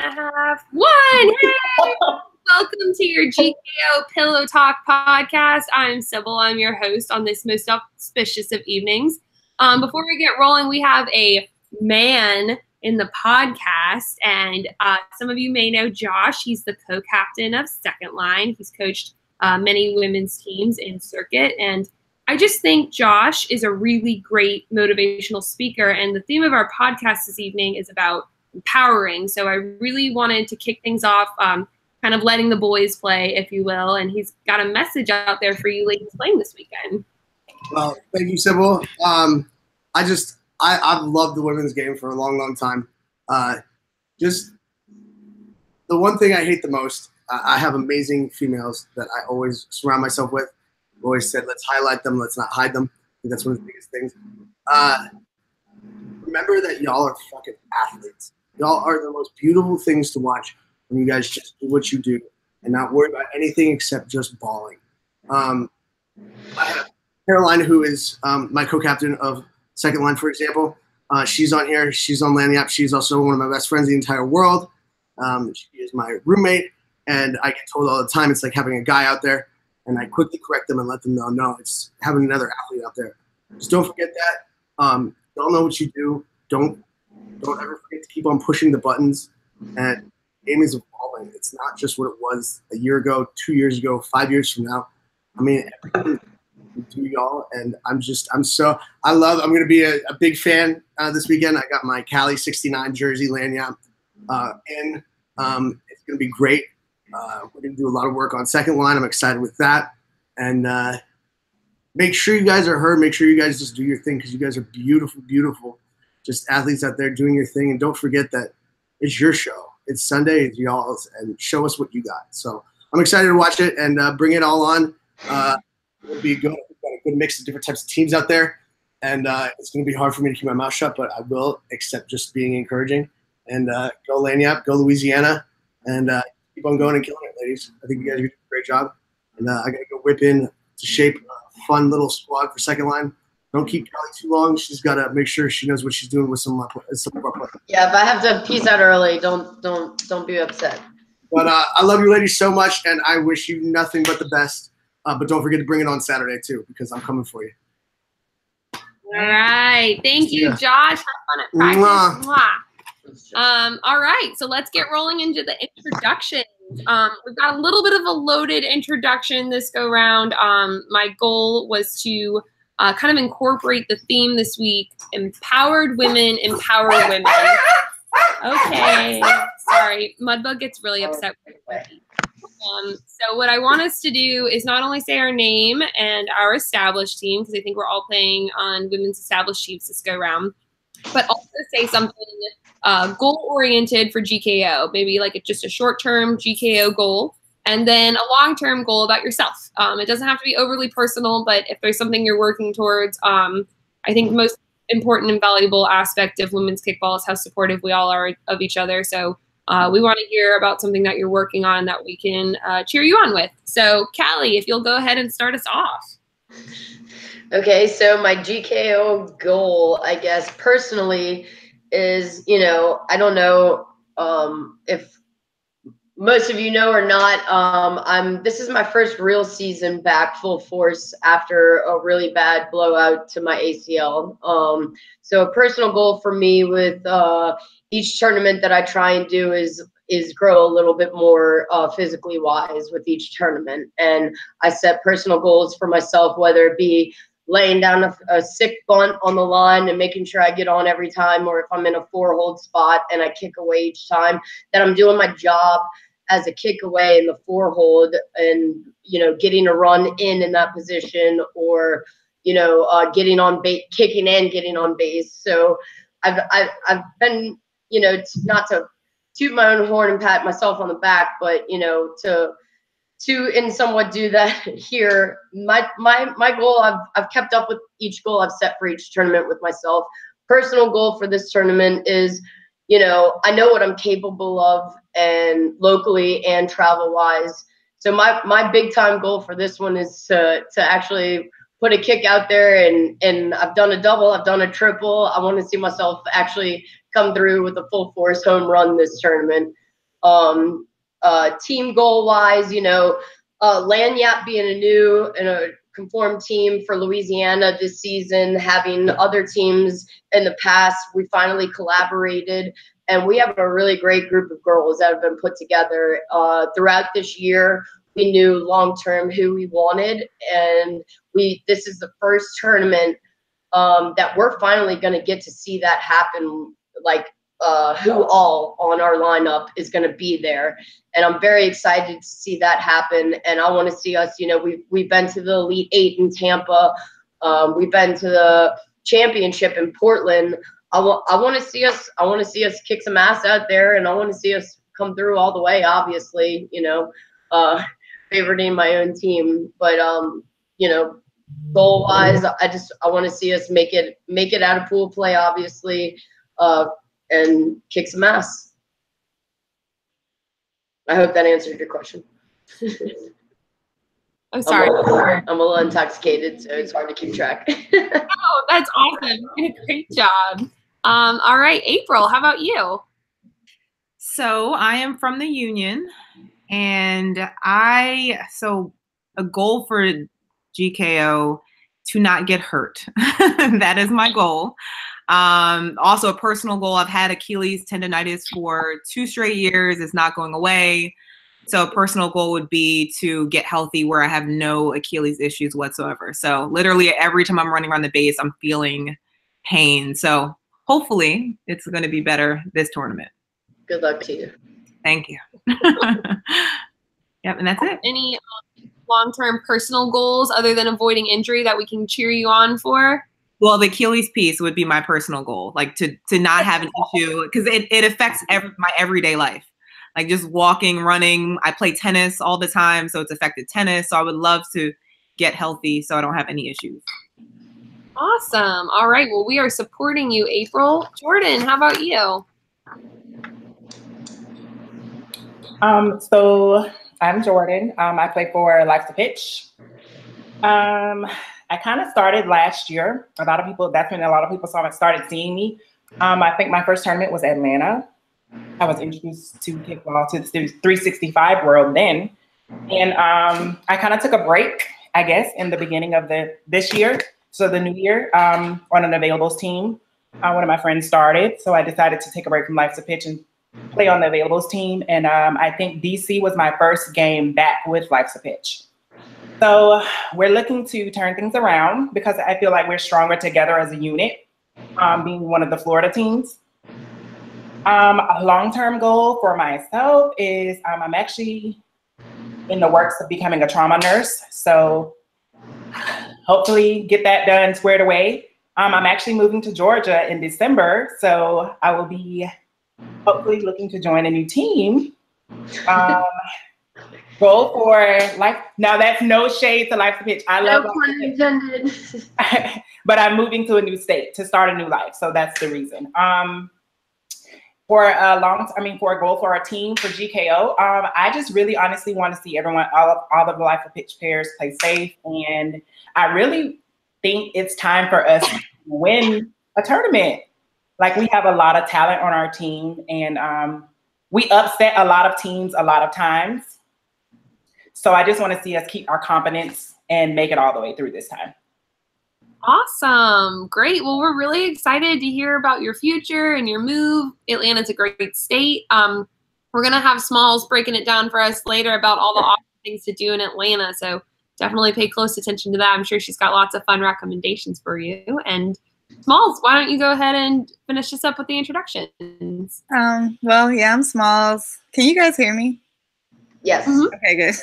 2.5, 1. Hey! Welcome to your GKO Pillow Talk Podcast. I'm Sybil. I'm your host on this most auspicious of evenings. Before we get rolling, we have a man in the podcast, and some of you may know Josh. He's the co-captain of Second Line. He's coached many women's teams in circuit, and I just think Josh is a really great motivational speaker, and the theme of our podcast this evening is about empowering. So I really wanted to kick things off, kind of letting the boys play, if you will, and he's got a message out there for you ladies playing this weekend. Well, thank you, Sybil. I've loved the women's game for a long, long time. Just the one thing I hate the most, I have amazing females that I always surround myself with. I've always said, let's highlight them, let's not hide them. I think that's one of the biggest things. Remember that y'all are fucking athletes. Y'all are the most beautiful things to watch when you guys just do what you do and not worry about anything except just balling. I have Caroline, who is my co-captain of Second Line, for example. She's on here. She's on Lanyap. She's also one of my best friends in the entire world. She is my roommate, and I get told all the time it's like having a guy out there, and I quickly correct them and let them know, no, it's having another athlete out there. Just don't forget that. Y'all know what you do. Don't ever forget to keep on pushing the buttons. And the game is evolving. It's not just what it was a year ago, 2 years ago, 5 years from now. I mean, everything we do, y'all, and I'm going to be a big fan this weekend. I got my Cali 69 jersey lanyard in. It's going to be great. We're going to do a lot of work on Second Line. I'm excited with that. And make sure you guys are heard. Make sure you guys just do your thing because you guys are beautiful, beautiful, just athletes out there doing your thing. And don't forget that it's your show. It's Sunday. It's y'all's. And show us what you got. So I'm excited to watch it and bring it all on. It'll be good. We've got a good mix of different types of teams out there. And it's going to be hard for me to keep my mouth shut, but I will, except just being encouraging. And go Lanyap, go Louisiana, and keep on going and killing it, ladies. I think you guys are doing a great job. And I got to go whip in to shape a fun little squad for Second Line. Don't keep Kelly too long. She's got to make sure she knows what she's doing with some of our players. Yeah, if I have to peace out early, don't be upset. But I love you ladies so much, and I wish you nothing but the best. But don't forget to bring it on Saturday, too, because I'm coming for you. All right. Thank you, Josh. Have fun at practice. Mwah. All right. So let's get rolling into the introductions. We've got a little bit of a loaded introduction this go round. My goal was to kind of incorporate the theme this week: empowered women, empower women. Okay. Sorry. Mudbug gets really upset with me. So what I want us to do is not only say our name and our established team, because I think we're all playing on women's established teams this go round, but also say something goal-oriented for GKO, maybe like just a short-term GKO goal, and then a long-term goal about yourself. It doesn't have to be overly personal, but if there's something you're working towards, I think the most important and valuable aspect of women's kickball is how supportive we all are of each other. So we want to hear about something that you're working on that we can cheer you on with. So, Callie, if you'll go ahead and start us off. Okay, so my GKO goal, I guess, personally is, I don't know if most of you know or not, this is my first real season back full force after a really bad blowout to my ACL. So a personal goal for me with each tournament that I try and do is grow a little bit more physically wise with each tournament. And I set personal goals for myself, whether it be laying down a sick bunt on the line and making sure I get on every time, or if I'm in a 4-hold spot and I kick away each time, that I'm doing my job as a kick away in the 4-hold and, getting a run in that position, or, getting on base, kicking and getting on base. So I've been, not to toot my own horn and pat myself on the back, but, to in somewhat do that here. My goal, I've kept up with each goal I've set for each tournament with myself. Personal goal for this tournament is, I know what I'm capable of, and locally and travel wise. So my big time goal for this one is to actually put a kick out there, and I've done a double, I've done a triple. I want to see myself actually come through with a full force home run this tournament. Team goal wise, Lanyap being a new and a conformed team for Louisiana this season, having other teams in the past, we finally collaborated, and we have a really great group of girls that have been put together throughout this year. We knew long term who we wanted, and this is the first tournament that we're finally going to get to see that happen, like who all on our lineup is going to be there. And I'm very excited to see that happen. And I want to see us, we've been to the Elite Eight in Tampa. We've been to the championship in Portland. I want to see us kick some ass out there, and I want to see us come through all the way, obviously, favoriting my own team. But, goal wise, I want to see us make it out of pool play, obviously, and kick some ass. I hope that answered your question. I'm sorry. I'm a little intoxicated, so it's hard to keep track. Oh, that's awesome. Great job. All right, April, how about you? So I am from the Union, and a goal for GKO to not get hurt. That is my goal. Also a personal goal. I've had Achilles tendonitis for 2 straight years. It's not going away. So a personal goal would be to get healthy where I have no Achilles issues whatsoever. So literally every time I'm running around the base, I'm feeling pain. So hopefully it's going to be better this tournament. Good luck to you. Thank you. Yep, and that's it. Any long-term personal goals other than avoiding injury that we can cheer you on for? Well, the Achilles piece would be my personal goal, like to not have an issue, because it affects my everyday life. Like just walking, running. I play tennis all the time, so it's affected tennis. So I would love to get healthy so I don't have any issues. Awesome. All right. Well, we are supporting you, April. Jordan, how about you? So I'm Jordan. I play for Life's a Pitch. I kind of started last year. That's when a lot of people started seeing me. I think my first tournament was Atlanta. I was introduced to kickball to the 365 world then. And I kind of took a break, I guess, in the beginning of this year. So the new year, on an availables team. One of my friends started. So I decided to take a break from Life's a Pitch and play on the availables team. And I think DC was my first game back with Life's a Pitch. So we're looking to turn things around because I feel like we're stronger together as a unit, being one of the Florida teams. A long-term goal for myself is I'm actually in the works of becoming a trauma nurse. So hopefully get that done, squared away. I'm actually moving to Georgia in December. So I will be hopefully looking to join a new team. Goal for life. Now that's no shade to Life's a Pitch. I love pun intended. But I'm moving to a new state to start a new life. So that's the reason. For a goal for our team for GKO, I just really honestly want to see everyone, all of the Life's a Pitch players play safe. And I really think it's time for us to win a tournament. Like we have a lot of talent on our team, and we upset a lot of teams a lot of times. So I just want to see us keep our confidence and make it all the way through this time. Awesome. Great. Well, we're really excited to hear about your future and your move. Atlanta's a great state. We're going to have Smalls breaking it down for us later about all the awesome things to do in Atlanta. So definitely pay close attention to that. I'm sure she's got lots of fun recommendations for you. And Smalls, why don't you go ahead and finish us up with the introductions? Well, yeah, I'm Smalls. Can you guys hear me? Yes. Mm-hmm. Okay, good.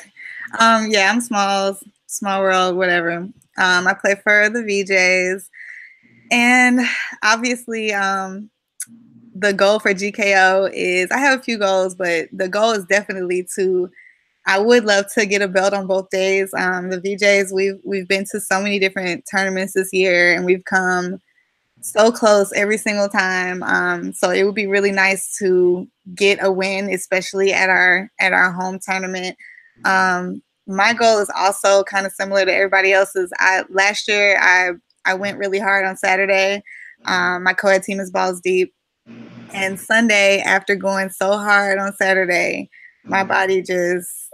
Yeah, I'm Smalls, Small World, whatever. I play for the VJs, and obviously the goal for GKO is, I have a few goals, but the goal is definitely I would love to get a belt on both days. The VJs, we've been to so many different tournaments this year, and we've come so close every single time. So it would be really nice to get a win, especially at our home tournament. My goal is also kind of similar to everybody else's. Last year I went really hard on Saturday. My co-ed team is balls deep. And Sunday, after going so hard on Saturday, my body just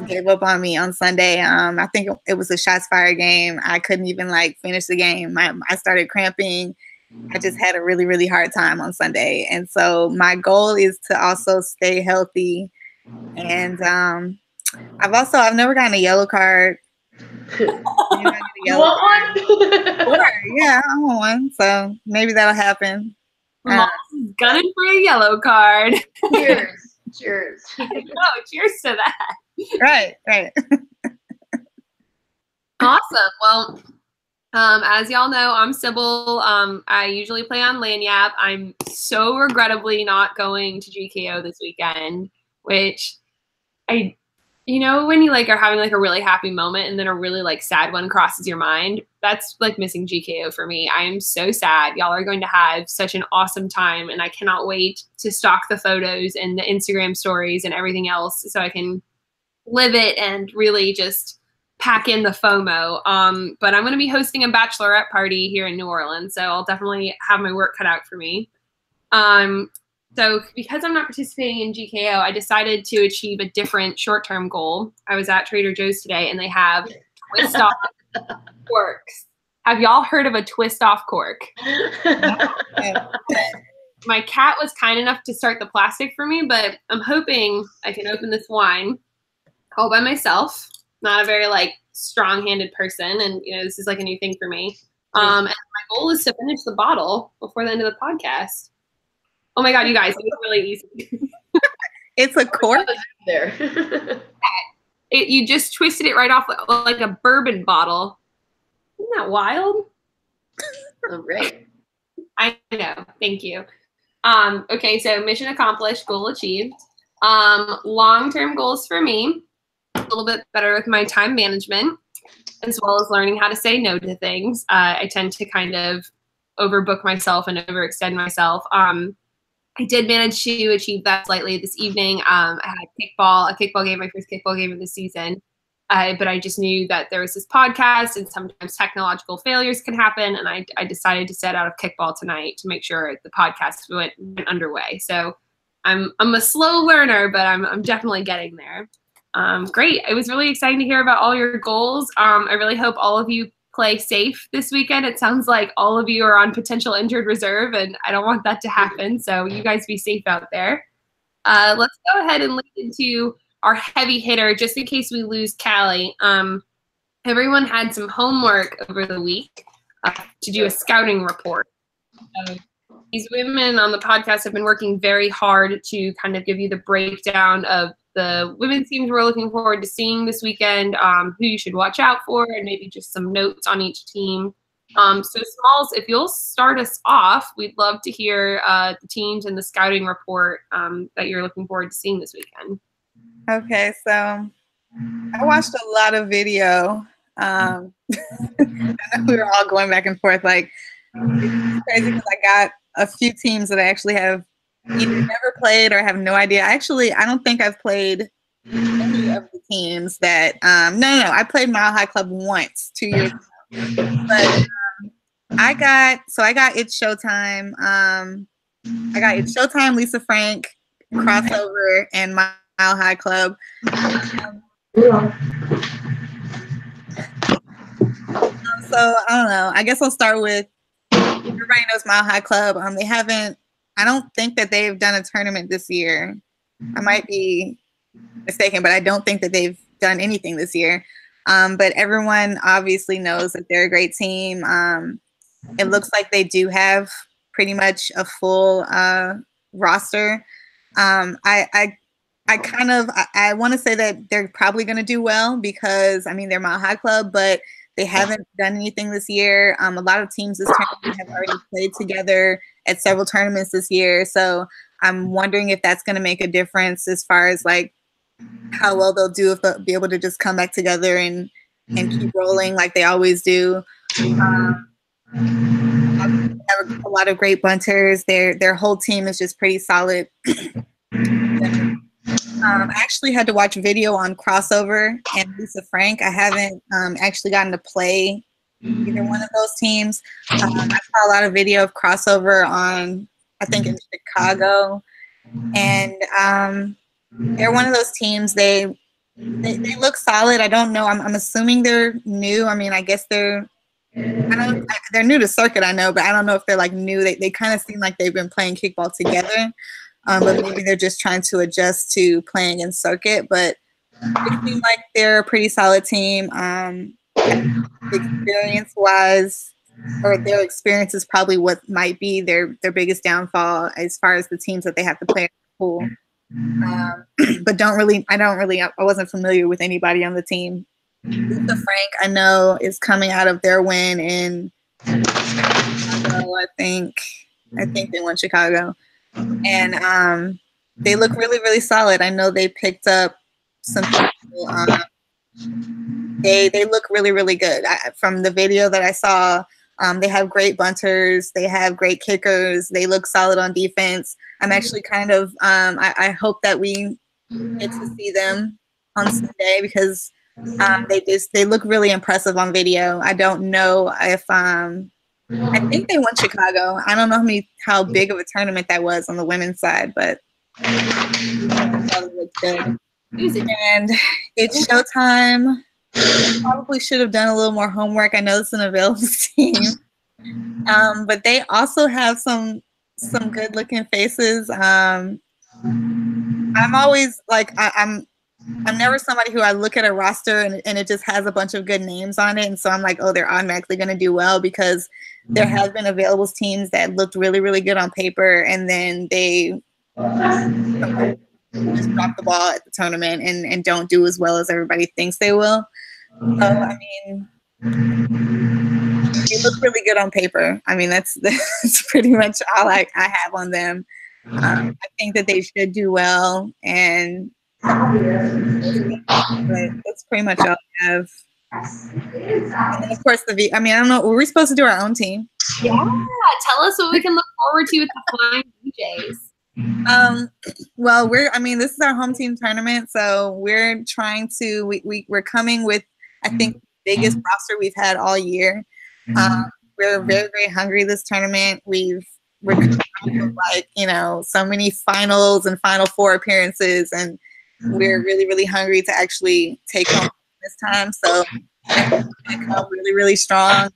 gave up on me on Sunday. I think it was a shots fired game. I couldn't even like finish the game. I started cramping. I just had a really, really hard time on Sunday. And so my goal is to also stay healthy. And I've never gotten a yellow card. You want one? Sure, yeah, I want one. So maybe that'll happen. Mom's gunning for a yellow card. Cheers. Cheers. Oh, cheers to that. Right. Awesome. Well, as y'all know, I'm Sybil. I usually play on Lanyap. I'm so regrettably not going to GKO this weekend, which when you like are having like a really happy moment and then a really like sad one crosses your mind, that's like missing GKO for me. I am so sad. Y'all are going to have such an awesome time, and I cannot wait to stalk the photos and the Instagram stories and everything else so I can live it and really just pack in the FOMO. But I'm going to be hosting a bachelorette party here in New Orleans, so I'll definitely have my work cut out for me. So because I'm not participating in GKO, I decided to achieve a different short-term goal. I was at Trader Joe's today, and they have twist-off corks. Have y'all heard of a twist-off cork? My cat was kind enough to start the plastic for me, but I'm hoping I can open this wine all by myself. Not a very like strong-handed person, and this is like a new thing for me. And my goal is to finish the bottle before the end of the podcast. Oh my God, you guys, it's really easy. It's a cork there. You just twisted it right off like a bourbon bottle. Isn't that wild? Oh, great. I know. Thank you. Okay, so mission accomplished, goal achieved. Long-term goals for me, a little bit better with my time management, as well as learning how to say no to things. I tend to kind of overbook myself and overextend myself. I did manage to achieve that slightly this evening. I had a kickball game, my first kickball game of the season. But I just knew that there was this podcast and sometimes technological failures can happen. And I decided to set out of kickball tonight to make sure the podcast went underway. So I'm a slow learner, but I'm definitely getting there. Great. It was really exciting to hear about all your goals. I really hope all of you play safe this weekend. It sounds like all of you are on potential injured reserve, and I don't want that to happen. So you guys be safe out there. Let's go ahead and lead into our heavy hitter, just in case we lose Callie. Everyone had some homework over the week to do a scouting report. These women on the podcast have been working very hard to kind of give you the breakdown of the women's teams we're looking forward to seeing this weekend, who you should watch out for, and maybe just some notes on each team. So Smalls, if you'll start us off, we'd love to hear the teams and the scouting report that you're looking forward to seeing this weekend. Okay, so I watched a lot of video. I know we were all going back and forth. Like, it's crazy because I got a few teams that I actually have either never played or have no idea. I don't think I've played any of the teams that. No. I played Mile High Club once 2 years ago, but I got It's Showtime. I got It's Showtime, Lisa Frank, Crossover, and Mile High Club. So I don't know. I guess I'll start with everybody knows Mile High Club. I don't think that they've done a tournament this year. I might be mistaken, but I don't think that they've done anything this year. But everyone obviously knows that they're a great team. It looks like they do have pretty much a full roster. I want to say that they're probably going to do well because, they're Mile High Club, but they haven't done anything this year. A lot of teams this tournament have already played together at several tournaments this year. So I'm wondering if that's going to make a difference as far as like how well they'll do, if they'll be able to just come back together and keep rolling like they always do. They have a lot of great bunters. Their whole team is just pretty solid. I actually had to watch video on Crossover and Lisa Frank. I haven't actually gotten to play either one of those teams. I saw a lot of video of Crossover on I think in Chicago. And they're one of those teams, they look solid. I don't know. I'm assuming they're new. I mean, I guess they're new to circuit, I know, but I don't know if they're like new. They kind of seem like they've been playing kickball together, but maybe they're just trying to adjust to playing in circuit. But it seems like they're a pretty solid team. Experience-wise, or their experience is probably what might be their biggest downfall as far as the teams that they have to play in the pool. But I wasn't familiar with anybody on the team. Lisa Frank, I know, is coming out of their win in Chicago, I think they won Chicago. And they look really, really solid. I know they picked up some people. They look really, really good. From the video that I saw, they have great bunters. They have great kickers. They look solid on defense. I'm actually kind of, I hope that we get to see them on Sunday because they look really impressive on video. I don't know if, I think they won Chicago. I don't know how big of a tournament that was on the women's side, but it looked good. And it's showtime. Probably should have done a little more homework. I know it's an available team, but they also have some good looking faces. I'm always like I'm never somebody who I look at a roster and it just has a bunch of good names on it, and so I'm like, oh, they're automatically going to do well, because there have been available teams that looked really, really good on paper, and then they just drop the ball at the tournament and don't do as well as everybody thinks they will. So, I mean, they look really good on paper. I mean, that's pretty much all I have on them. I think that they should do well, but that's pretty much all I have. And then, of course, I don't know, were we supposed to do our own team? Yeah, tell us what we can look forward to with the Flying DJs. Well, this is our home team tournament, so we're trying to, we're coming with, I think, the biggest roster we've had all year. We're very, very hungry this tournament. We're coming off of, so many finals and Final Four appearances, and we're really, really hungry to actually take home this time. So we're gonna come really, really strong.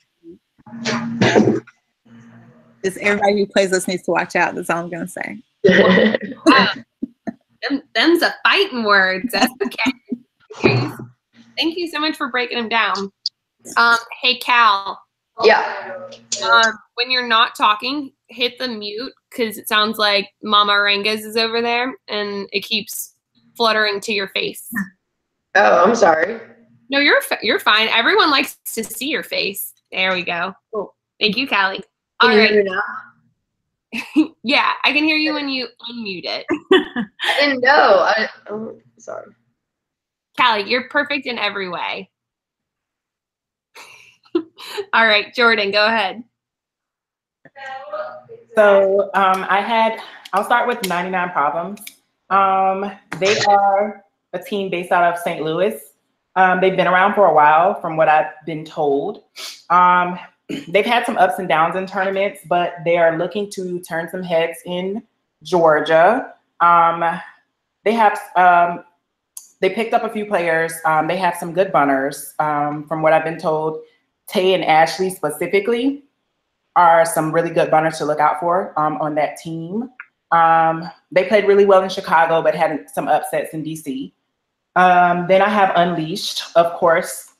Just everybody who plays us needs to watch out. That's all I'm gonna say. Wow. Them's a fighting words. That's okay. Thank you so much for breaking them down. Hey Cal. Yeah. When you're not talking, hit the mute, because it sounds like Mama Arangas is over there and it keeps fluttering to your face. Oh, I'm sorry. No, you're fine. Everyone likes to see your face. There we go. Cool. Thank you, Callie. All right. Hear me now? Yeah, I can hear you when you unmute it. I didn't know. I'm sorry. Callie, you're perfect in every way. All right, Jordan, go ahead. So I'll start with 99 Problems. They are a team based out of St. Louis. They've been around for a while, from what I've been told. They've had some ups and downs in tournaments, but they are looking to turn some heads in Georgia. They picked up a few players. They have some good bunners. From what I've been told, Tay and Ashley specifically are some really good bunners to look out for on that team. They played really well in Chicago, but had some upsets in DC. Then I have Unleashed, of course.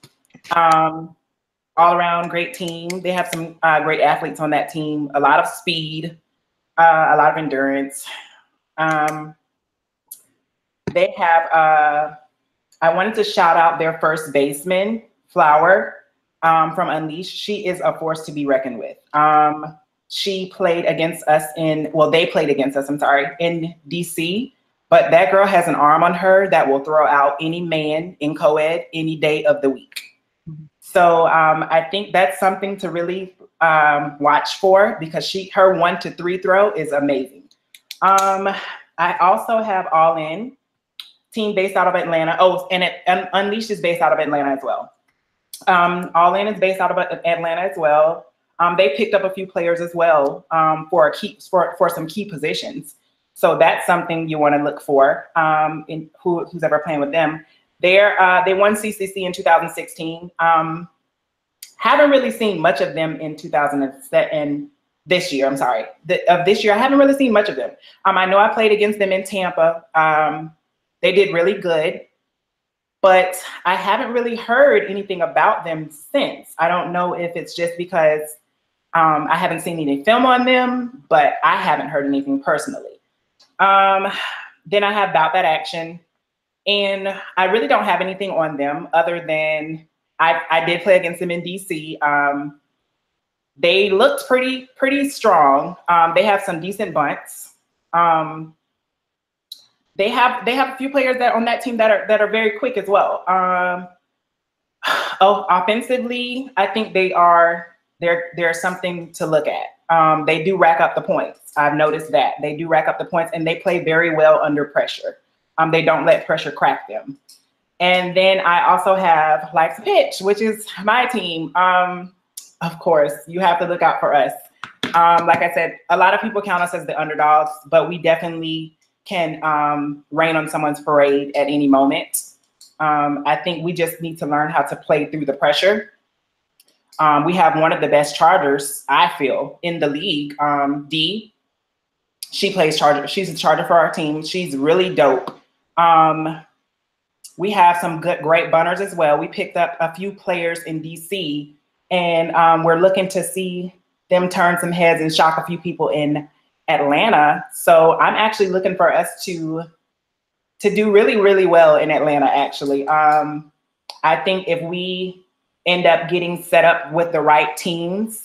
All around great team. They have some great athletes on that team. A lot of speed, a lot of endurance. They have, I wanted to shout out their first baseman, Flower, from Unleashed. She is a force to be reckoned with. She played against us they played against us, in DC. But that girl has an arm on her that will throw out any man in co-ed any day of the week. So I think that's something to really watch for, because her 1-3 throw is amazing. I also have All In, team based out of Atlanta. Oh, and Unleashed is based out of Atlanta as well. All In is based out of Atlanta as well. They picked up a few players as well for some key positions. So that's something you want to look for in who's ever playing with them. They won CCC in 2016. Haven't really seen much of them in 2007. This year, I'm sorry. Of this year, I haven't really seen much of them. I know I played against them in Tampa. They did really good, but I haven't really heard anything about them since. I don't know if it's just because I haven't seen any film on them, but I haven't heard anything personally. Then I have Bout That Action, and I really don't have anything on them other than I did play against them in DC. They looked pretty strong. They have some decent bunts. They have a few players that on that team that are very quick as well. Offensively, I think they're something to look at. They do rack up the points. I've noticed that they do rack up the points, and they play very well under pressure. They don't let pressure crack them. And then I also have Life's Pitch, which is my team. Of course, you have to look out for us. Like I said, a lot of people count us as the underdogs, but we definitely can rain on someone's parade at any moment. I think we just need to learn how to play through the pressure. We have one of the best chargers, I feel, in the league. Dee, she plays charger. She's a charger for our team. She's really dope. We have some great bunners as well. We picked up a few players in DC, and we're looking to see them turn some heads and shock a few people in Atlanta. So I'm actually looking for us to do really, really well in Atlanta, actually. I think if we end up getting set up with the right teams,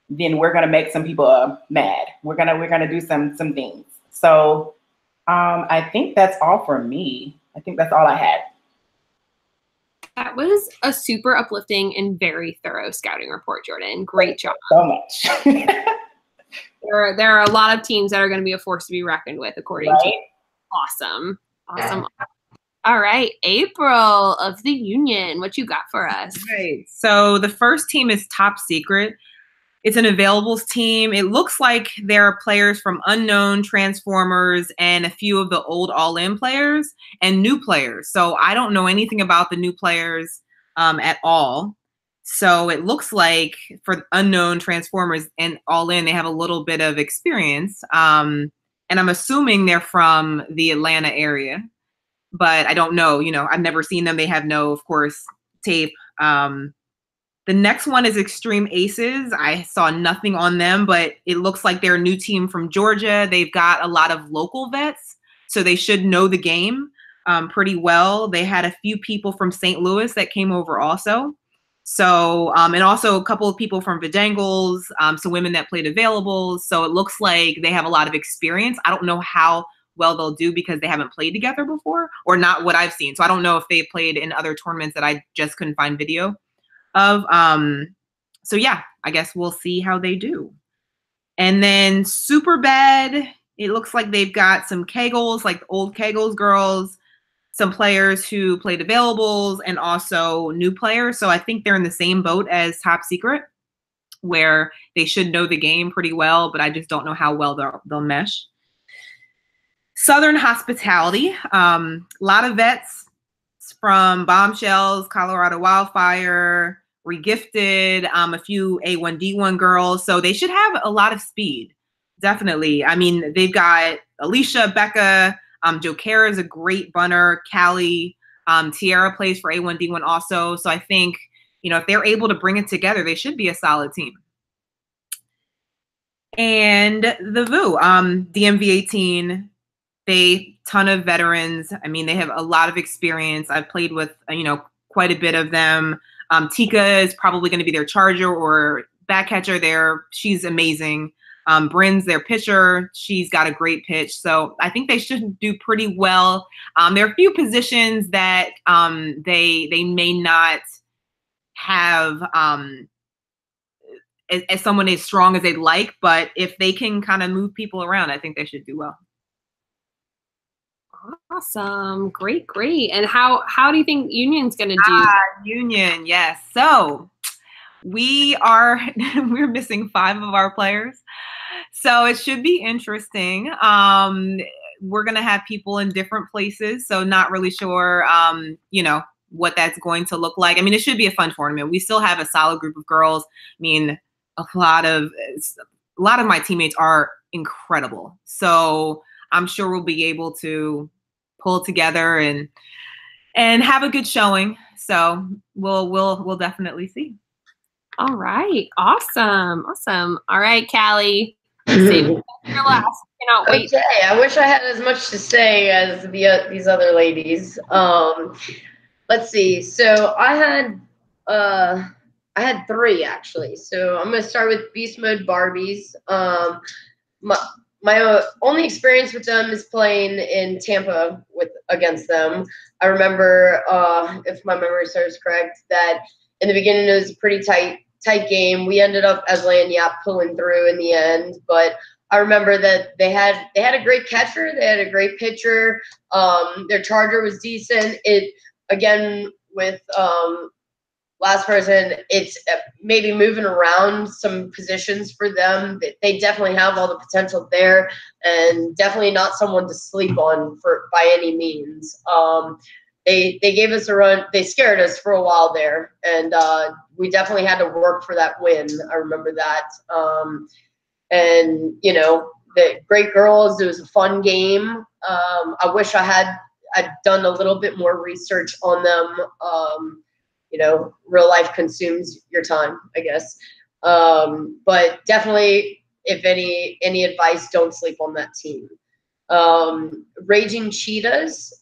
then we're gonna make some people mad. We're gonna do some things. So I think that's all for me. I think that's all I had. That was a super uplifting and very thorough scouting report, Jordan. Great job. So much. There are a lot of teams that are going to be a force to be reckoned with, according to you. Awesome. All right, April of the Union, what you got for us? Right. So the first team is Top Secret. It's an availables team. It looks like there are players from Unknown, Transformers, and a few of the old All-In players and new players. So I don't know anything about the new players at all. So it looks like for Unknown, Transformers, and All-In, they have a little bit of experience. And I'm assuming they're from the Atlanta area, but I don't know. I've never seen them. They have no, of course, tape. The next one is Extreme Aces. I saw nothing on them, but it looks like they're a new team from Georgia. They've got a lot of local vets, so they should know the game pretty well. They had a few people from St. Louis that came over also. So, and also a couple of people from Bojangles, some women that played availables. So it looks like they have a lot of experience. I don't know how well they'll do because they haven't played together before, or not what I've seen. So I don't know if they played in other tournaments that I just couldn't find video of. So yeah, I guess we'll see how they do. And then Super Bad, it looks like they've got some Kegels, like old Kegels girls, some players who played availables, and also new players. So I think they're in the same boat as Top Secret, where they should know the game pretty well, but I just don't know how well they'll mesh. Southern Hospitality, a lot of vets from Bombshells, Colorado Wildfire, Regifted, a few A1D1 girls. So they should have a lot of speed, definitely. I mean, they've got Alicia, Becca, Jo Kara is a great bunner, Callie, Tiara plays for A1D1 also. So I think, if they're able to bring it together, they should be a solid team. And the VU, DMV 18, they ton of veterans. I mean, they have a lot of experience. I've played with, quite a bit of them. Tika is probably going to be their charger or back catcher there. She's amazing. Bryn's their pitcher. She's got a great pitch. So I think they should do pretty well. There are a few positions that they may not have as someone as strong as they'd like, but if they can kind of move people around, I think they should do well. Awesome. Great. And how do you think Union's going to do? Union, yes. So we're missing 5 of our players. So it should be interesting. We're going to have people in different places. So not really sure, what that's going to look like. I mean, it should be a fun tournament. We still have a solid group of girls. I mean, a lot of my teammates are incredible. So I'm sure we'll be able to pull together and have a good showing. So we'll definitely see. All right. Awesome. All right, Callie. Save it for your last. Cannot wait. Okay. I wish I had as much to say as these other ladies. Let's see. So I had 3 actually. So I'm gonna start with Beast Mode Barbies. My only experience with them is playing in Tampa against them. I remember, if my memory serves correct, that in the beginning it was a pretty tight game. We ended up as Lanyap pulling through in the end, but I remember that they had a great catcher, they had a great pitcher. Their charger was decent. It again with last person, it's maybe moving around some positions for them. They definitely have all the potential there, and definitely not someone to sleep on by any means. They gave us a run. They scared us for a while there, and we definitely had to work for that win. I remember that. And the great girls. It was a fun game. I wish I'd done a little bit more research on them. Real life consumes your time, I guess. But definitely, if any advice, don't sleep on that team. Raging Cheetahs.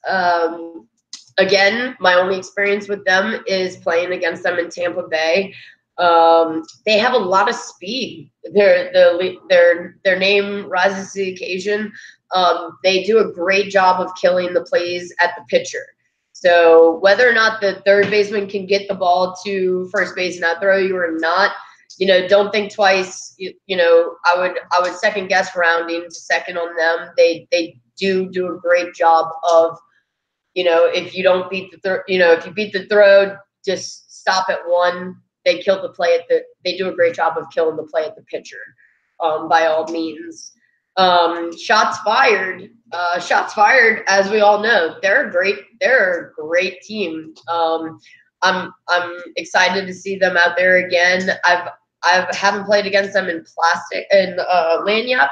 Again, my only experience with them is playing against them in Tampa Bay. They have a lot of speed. Their name rises to the occasion. They do a great job of killing the plays at the pitcher. So whether or not the third baseman can get the ball to first base and not throw you or not, don't think twice. I would second guess rounding to second on them. They do a great job of, if you don't beat if you beat the throw, just stop at 1. They kill the play they do a great job of killing the play at the pitcher, by all means. Shots fired, as we all know, they're a great team. I'm excited to see them out there again. I haven't played against them in Lanyap.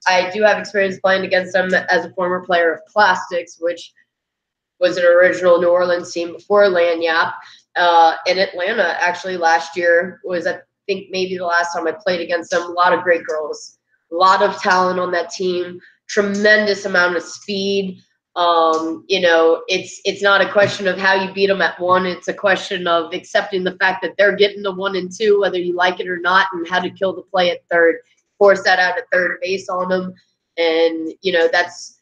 I do have experience playing against them as a former player of Plastics, which was an original New Orleans team before Lanyap. In Atlanta, actually, last year was, I think, maybe the last time I played against them. A lot of great girls, a lot of talent on that team, tremendous amount of speed. It's not a question of how you beat them at 1. It's a question of accepting the fact that they're getting to 1 and 2, whether you like it or not, and how to kill the play at third, force that out at third base on them. And, that's,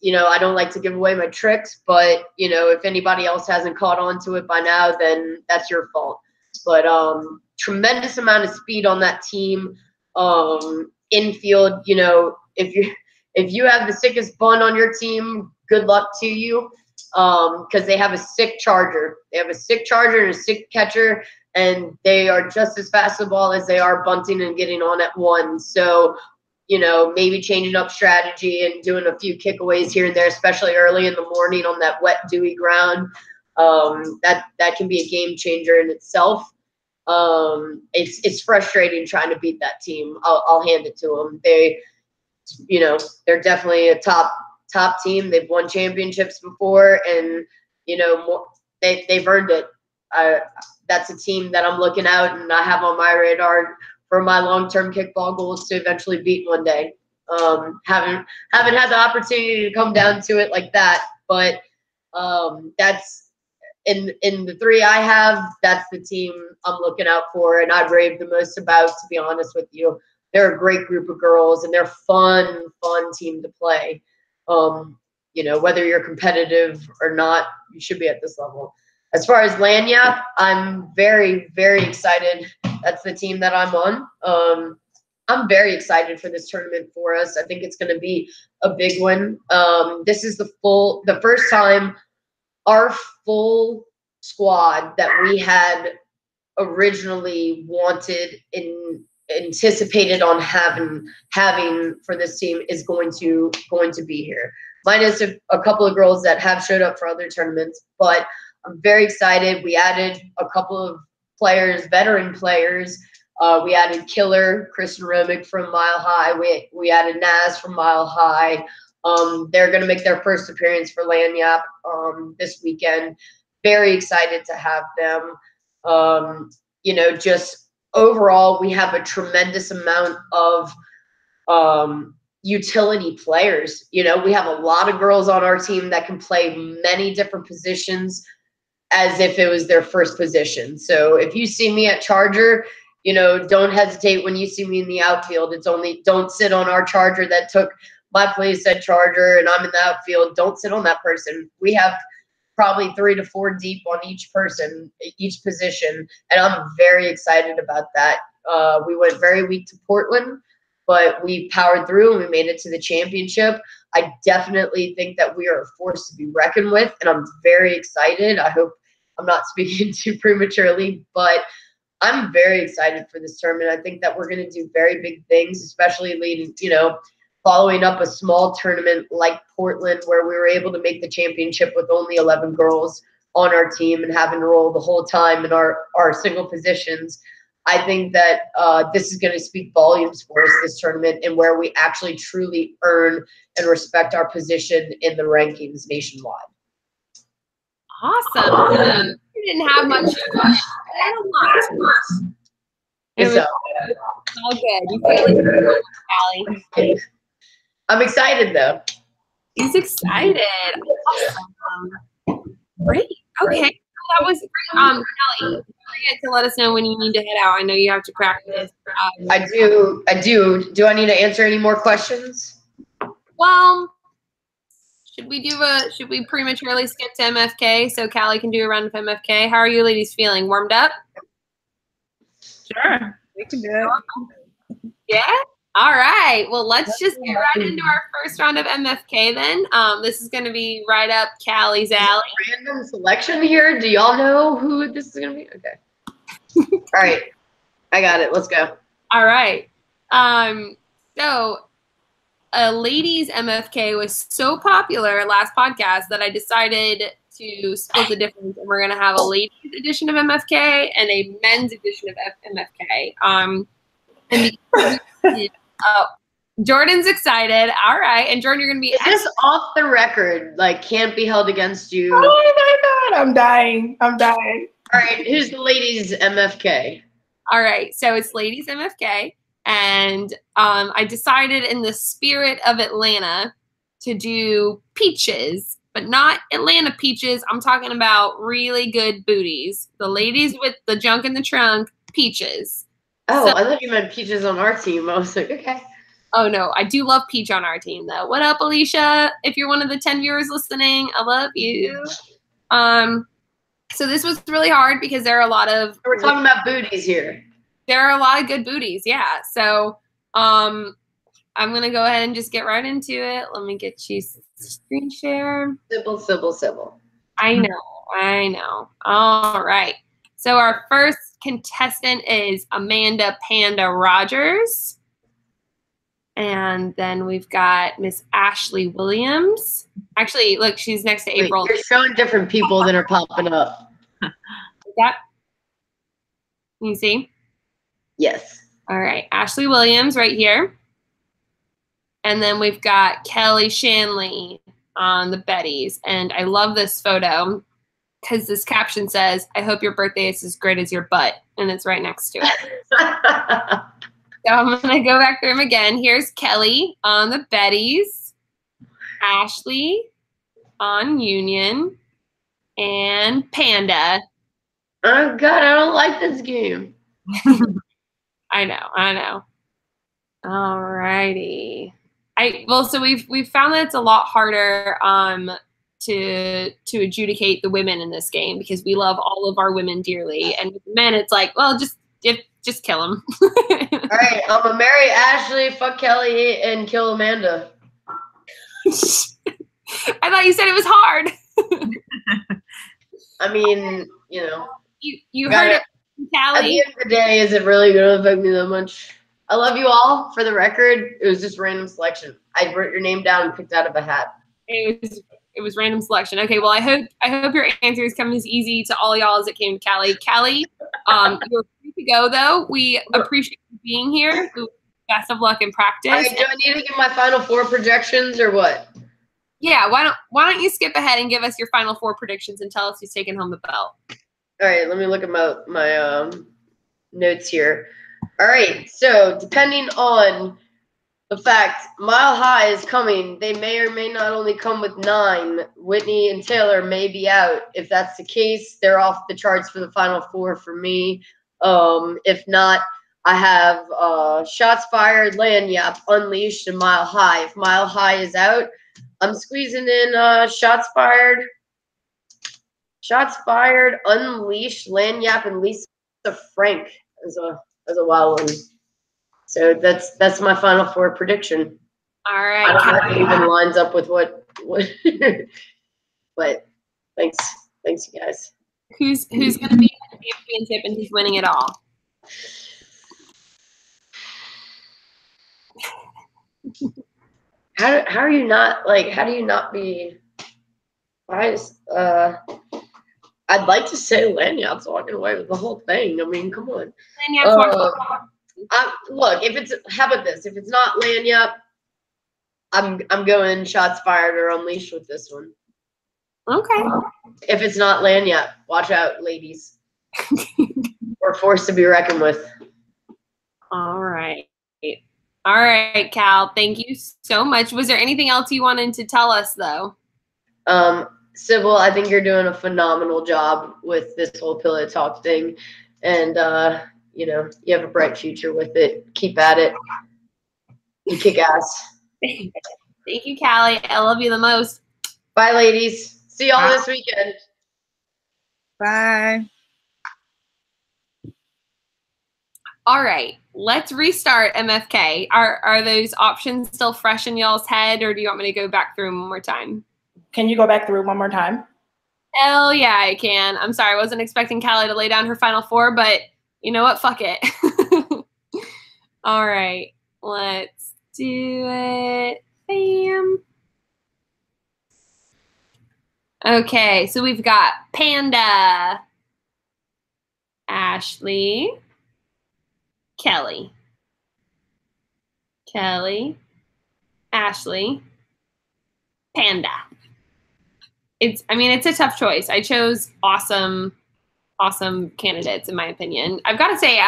I don't like to give away my tricks, but, if anybody else hasn't caught on to it by now, then that's your fault. But tremendous amount of speed on that team. Infield, if you have the sickest bunt on your team, good luck to you, because they have a sick charger. They have a sick charger and a sick catcher, and they are just as fast the ball as they are bunting and getting on at 1. So, maybe changing up strategy and doing a few kickaways here and there, especially early in the morning on that wet, dewy ground. That can be a game changer in itself. It's frustrating trying to beat that team. I'll hand it to them. They're definitely a top team. They've won championships before, and they've earned it. That's a team that I'm looking out and I have on my radar for my long-term kickball goals to eventually beat one day. Haven't had the opportunity to come down to it like that, but that's in the 3 I have. That's the team I'm looking out for, and I rave the most about. To be honest with you, they're a great group of girls, and they're fun team to play. Whether you're competitive or not, you should be at this level. As far as Lanyap, I'm very, very excited. That's the team that I'm on. I'm very excited for this tournament for us. I think it's going to be a big one. This is the first time our full squad that we had originally wanted and anticipated on having for this team is going to be here. Minus a couple of girls that have showed up for other tournaments, but I'm very excited. We added a couple of players, veteran players. We added Killer, Kristen Romick from Mile High. We added Naz from Mile High. They're going to make their first appearance for Lanyap this weekend. Very excited to have them. Just overall, we have a tremendous amount of utility players. We have a lot of girls on our team that can play many different positions as if it was their first position. So if you see me at Charger, don't hesitate when you see me in the outfield. It's only don't sit on our Charger that took my place at Charger and I'm in the outfield. Don't sit on that person. We have probably 3 to 4 deep on each person, each position, and I'm very excited about that. We went very weak to Portland, but we powered through and we made it to the championship. I definitely think that we are a force to be reckoned with, and I'm very excited. I hope I'm not speaking too prematurely, but I'm very excited for this tournament. I think that we're going to do very big things, especially leading, following up a small tournament like Portland, where we were able to make the championship with only 11 girls on our team and having to roll the whole time in our single positions. I think that this is going to speak volumes for us, this tournament, and where we actually truly earn and respect our position in the rankings nationwide. Awesome. We didn't have much. I had a lot. It was all good. You feel like Allie? I'm excited, though. He's excited. Awesome. Great. Okay. That was great. Kelly, don't forget to let us know when you need to head out. I know you have to practice. I do. Do I need to answer any more questions? Well, should we prematurely skip to MFK so Callie can do a round of MFK? How are you ladies feeling? Warmed up? Sure. We can do it. Yeah? All right. Well, let's just get right into our first round of MFK then. This is going to be right up Callie's alley. Random selection here. Do y'all know who this is going to be? Okay. All right. I got it. Let's go. All right. So a ladies MFK was so popular last podcast that I decided to split the difference, and we're going to have a ladies edition of MFK and a men's edition of MFK. And Jordan's excited. All right. And Jordan, you're going to be just off the record, like can't be held against you. Oh my God. I'm dying. All right. Who's the ladies MFK? All right. So it's ladies MFK. And I decided in the spirit of Atlanta to do peaches, but not Atlanta peaches. I'm talking about really good booties. The ladies with the junk in the trunk, peaches. Oh, so, I thought you meant peaches on our team. I was like, okay. Oh, no. I do love peach on our team, though. What up, Alicia? If you're one of the 10 viewers listening, I love you. So this was really hard because there are a lot of... We're talking about booties here. There are a lot of good booties, yeah. So I'm going to go ahead and just get right into it. Let me get you screen share. Sybil. I know. All right. So our first contestant is Amanda Panda Rogers. And then we've got Miss Ashley Williams. Actually, look, she's next to April. You're showing different people that are popping up. Can you see? Yes. All right. Ashley Williams right here. And then we've got Kelly Shanley on the Bettys. And I love this photo because this caption says, I hope your birthday is as great as your butt. And it's right next to it. So I'm going to go back through them again. Here's Kelly on the Bettys, Ashley on Union, and Panda. Oh, God, I don't like this game. I know. All righty. So we've found that it's a lot harder to adjudicate the women in this game because we love all of our women dearly, and with men it's like, well, just kill them. All right, I'm gonna marry Ashley, fuck Kelly, and kill Amanda. I thought you said it was hard. I mean, you know. You heard it At Callie. the end of the day, is it really going to affect me that much? I love you all. For the record, it was just random selection. I wrote your name down and picked out of a hat. It was random selection. Okay, well, I hope your answers come as easy to all y'all as it came to Callie. Callie, you're free to go though. We appreciate you being here. Best of luck in practice. All right, do I need to give my final 4 projections or what? Yeah, why don't you skip ahead and give us your final 4 predictions and tell us who's taking home the belt? All right, let me look at my notes here. All right, so depending on the fact Mile High is coming, they may or may not only come with 9. Whitney and Taylor may be out. If that's the case, they're off the charts for the final 4 for me. If not, I have Shots Fired, Lanyap, Unleashed, and Mile High. If Mile High is out, I'm squeezing in Shots Fired, Unleashed, Lanyap, and Lisa Frank as a wild one. So that's my final 4 prediction. All right. I don't know if it even lines up with what but thanks you guys. Who's going to be the championship and who's winning it all? How do you not be biased? I'd like to say Lanyap's walking away with the whole thing. I mean, come on. Look, how about this? If it's not Lanyap, I'm going Shots Fired or Unleashed with this one. Okay. If it's not Lanyap, watch out, ladies. We're forced to be reckoned with. All right. All right, Cal. Thank you so much. Was there anything else you wanted to tell us, though? Sybil, I think you're doing a phenomenal job with this whole Pillow Talk thing. And, you have a bright future with it. Keep at it. You kick ass. Thank you, Callie. I love you the most. Bye, ladies. See y'all this weekend. Bye. All right, let's restart MFK. Are those options still fresh in y'all's head, or do you want me to go back through them one more time? Can you go back through one more time? Hell yeah, I can. I'm sorry, I wasn't expecting Callie to lay down her final 4, but you know what? Fuck it. All right, let's do it. Bam. Okay, so we've got Panda, Ashley, Kelly, Ashley, Panda. It's a tough choice. I chose awesome candidates, in my opinion. I've got to say,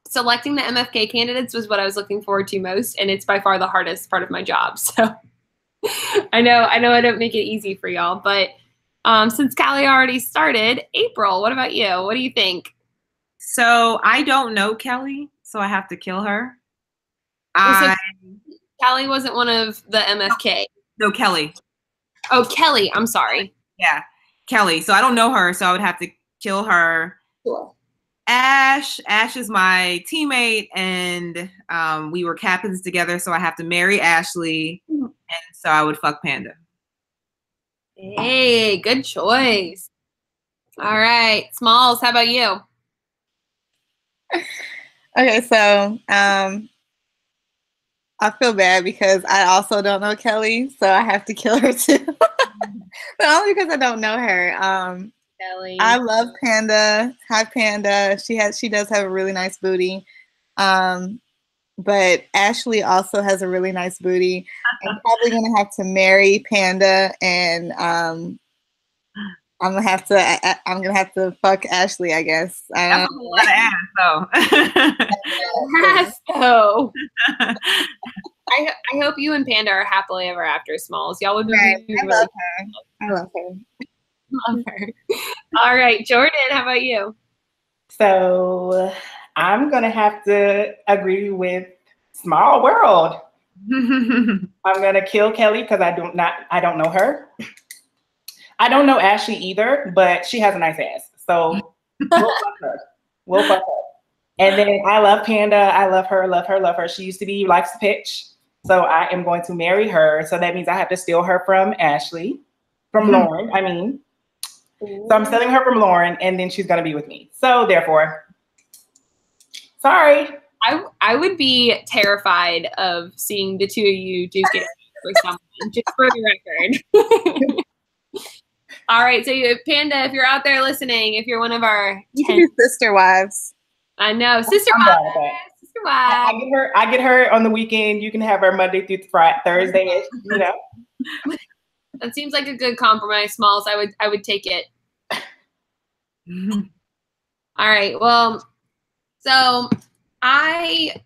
selecting the MFK candidates was what I was looking forward to most, and it's by far the hardest part of my job. So I know I don't make it easy for y'all, but since Callie already started, April, what about you? What do you think? So I don't know Kelly, so I have to kill her. Callie wasn't one of the MFK. No, Kelly. Oh, Kelly. I'm sorry. Yeah, Kelly. So I don't know her, so I would have to kill her. Cool. Ash is my teammate, and we were captains together, so I have to marry Ashley, and so I would fuck Panda. Hey, good choice. All right, Smalls, how about you? Okay, so I feel bad because I also don't know Kelly, so I have to kill her too. But only because I don't know her. Kelly. I love Panda. Hi, Panda. She does have a really nice booty. But Ashley also has a really nice booty. I'm probably gonna have to marry Panda, and I'm gonna have to fuck Ashley, I guess. That's a lot of ass, though. I hope you and Panda are happily ever after, Smalls. Y'all would be Right. really I love her. love her. All right, Jordan, how about you? So I'm gonna have to agree with Small World. I'm gonna kill Kelly because I don't know her. I don't know Ashley either, but she has a nice ass. So we'll fuck her. And then I love Panda. I love her. She used to be Likes to Pitch. So I am going to marry her. So that means I have to steal her from Ashley, from Lauren, I mean. So I'm stealing her from Lauren, and then she's gonna be with me. So therefore, sorry. I would be terrified of seeing the two of you duke it for someone, just for the record. All right, so Panda, if you're out there listening, if you're one of our you can do sister wives. I know, sister wives. Sister wives. I get her on the weekend. You can have her Monday through Friday, Thursday. You know. That seems like a good compromise, Smalls. I would take it. All right. Well, so I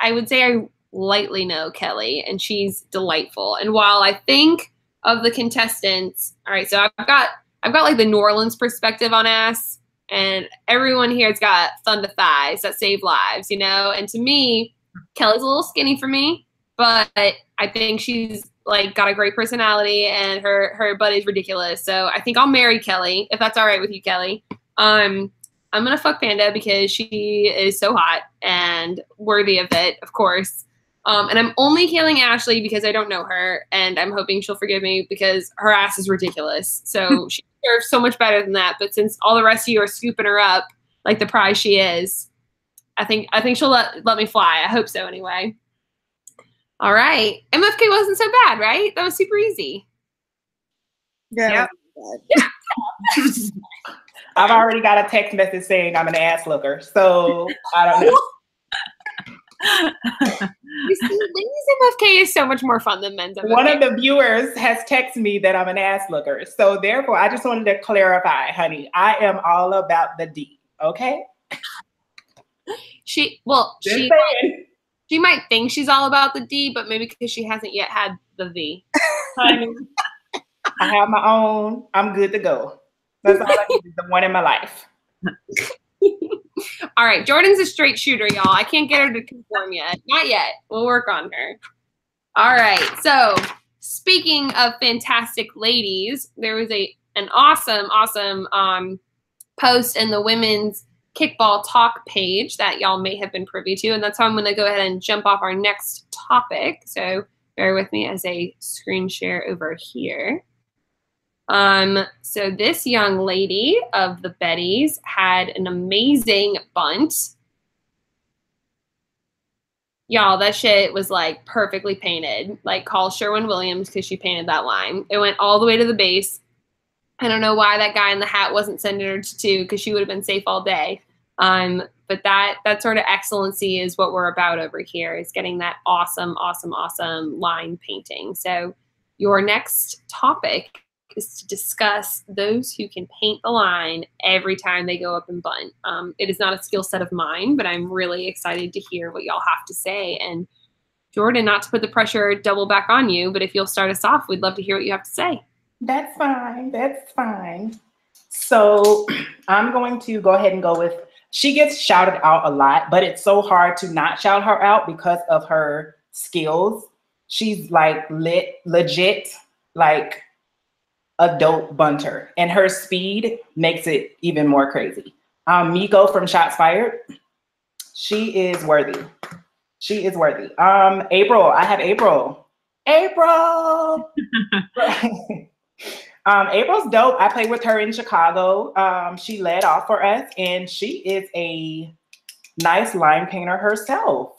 would say I lightly know Kelly, and she's delightful. And while I think of the contestants, all right, so I've got like the New Orleans perspective on ass, and everyone here's got thunder thighs that save lives, you know. And to me, Kelly's a little skinny for me, but I think she's like got a great personality, and her butt is ridiculous. So I think I'll marry Kelly, if that's all right with you, Kelly. I'm gonna fuck Panda because she is so hot and worthy of it, of course. And I'm only killing Ashley because I don't know her, and I'm hoping she'll forgive me because her ass is ridiculous. So she deserves so much better than that. But since all the rest of you are scooping her up like the prize she is, I think she'll let me fly. I hope so anyway. All right. MFK wasn't so bad, right? That was super easy. Yeah. Yeah. I've already got a text message saying I'm an ass looker, so I don't know. You see, ladies MFK is so much more fun than men's MFK. One of the viewers has texted me that I'm an ass looker, so therefore I just wanted to clarify, honey. I am all about the D. Okay. She might think she's all about the D, but maybe because she hasn't yet had the V. Honey, I have my own. I'm good to go. That's all I need is the one in my life. All right, Jordan's a straight shooter, y'all. I can't get her to conform yet. Not yet. We'll work on her. All right. So speaking of fantastic ladies, there was an awesome post in the women's kickball talk page that y'all may have been privy to, and that's how I'm going to go ahead and jump off our next topic. So bear with me as I screen share over here. So this young lady of the Bettys had an amazing bunt. Y'all, that shit was like perfectly painted. Like, call Sherwin-Williams because she painted that line. It went all the way to the base. I don't know why that guy in the hat wasn't sending her to 2 because she would have been safe all day. But that sort of excellency is what we're about over here, is getting that awesome line painting. So your next topic is to discuss those who can paint the line every time they go up and bunt. It is not a skill set of mine, but I'm really excited to hear what y'all have to say. And Jordan, not to put the pressure double back on you, but if you'll start us off, we'd love to hear what you have to say. That's fine. That's fine. So I'm going to go ahead and go with, she gets shouted out a lot, but it's so hard to not shout her out because of her skills. She's like legit, like a dope bunter, and her speed makes it even more crazy. Miko from Shots Fired, she is worthy. She is worthy. April, I have April. April's dope. I played with her in Chicago. She led off for us, and she is a nice line painter herself.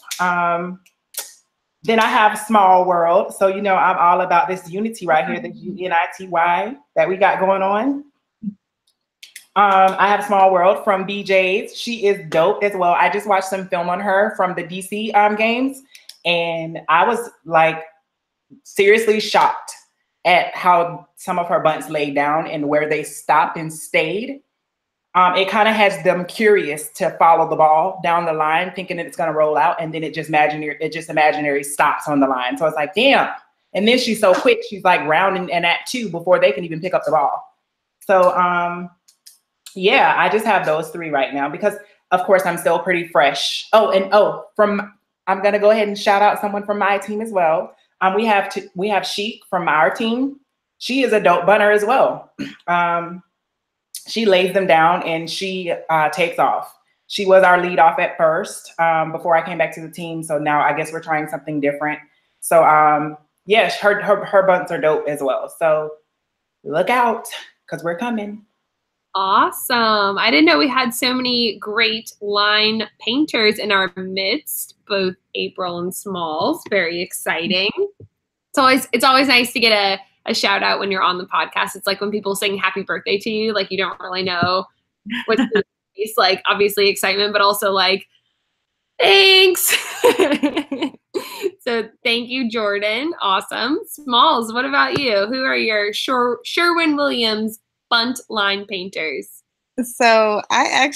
Then I have Small World. So, you know, I'm all about this unity right here, the UNITY that we got going on. I have Small World from BJ's. She is dope as well. I just watched some film on her from the DC games, and I was like seriously shocked at how some of her bunts laid down and where they stopped and stayed. It kind of has them curious to follow the ball down the line, thinking that it's going to roll out, and then it just imaginary stops on the line. So it's like, damn. And then she's so quick, she's like rounding and at 2 before they can even pick up the ball. So yeah, I just have those 3 right now because, of course, I'm still pretty fresh. I'm going to go ahead and shout out someone from my team as well. We have Sheik from our team. She is a dope bunter as well. She lays them down and she takes off. She was our lead off at first before I came back to the team. So now I guess we're trying something different. So yes, her bunts are dope as well. So look out. because we're coming. Awesome. I didn't know we had so many great line painters in our midst, both April and Smalls. Very exciting. It's always nice to get a shout out when you're on the podcast. It's like when people sing happy birthday to you, like you don't really know what's it's like obviously excitement, but also like thanks. So thank you, Jordan. Awesome. Smalls, what about you? Who are your Sherwin-Williams bunt line painters? So I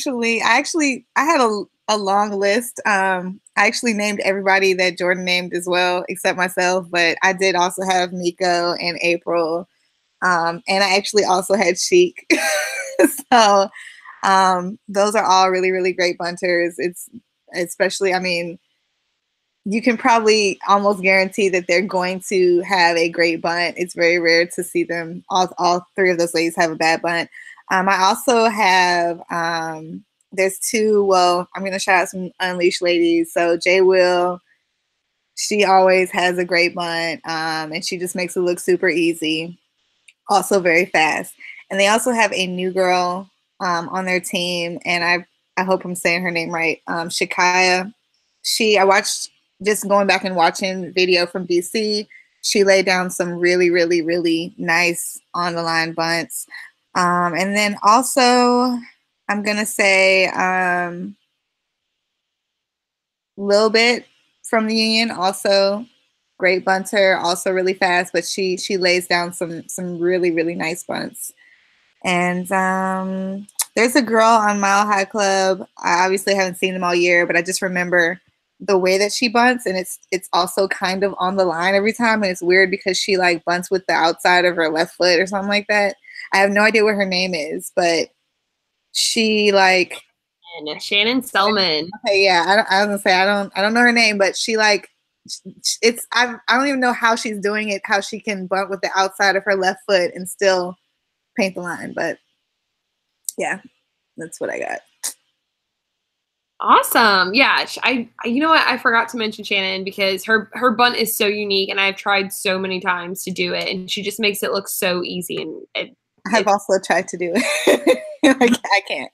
had a long list. I actually named everybody that Jordan named as well, except myself, but I did also have Miko and April. And I actually also had Chic. So those are all really, really great bunters. It's especially, I mean, you can probably almost guarantee that they're going to have a great bunt. It's very rare to see them, all three of those ladies have a bad bunt. I also have, there's two, well, I'm going to shout out some Unleashed ladies. So J Will, she always has a great bunt, and she just makes it look super easy. Also very fast. And they also have a new girl on their team, and I hope I'm saying her name right, Shikaya. I watched, just going back and watching video from DC, she laid down some really, really, really nice on the line bunts. And then also, I'm gonna say Lil Bit from the Union, also great bunter, also really fast, but she lays down some really, really nice bunts. And there's a girl on Mile High Club. I obviously haven't seen them all year, but I just remember the way that she bunts, and it's also kind of on the line every time, and it's weird because she like bunts with the outside of her left foot or something like that. I have no idea what her name is, but she like Shannon Selman. Okay, yeah, I was gonna say I don't know her name, but she like I don't even know how she's doing it, how she can bunt with the outside of her left foot and still paint the line, but yeah, that's what I got. Awesome. Yeah. You know what? I forgot to mention Shannon because her bunt is so unique and I've tried so many times to do it and she just makes it look so easy. And I've also tried to do it. Like, I can't.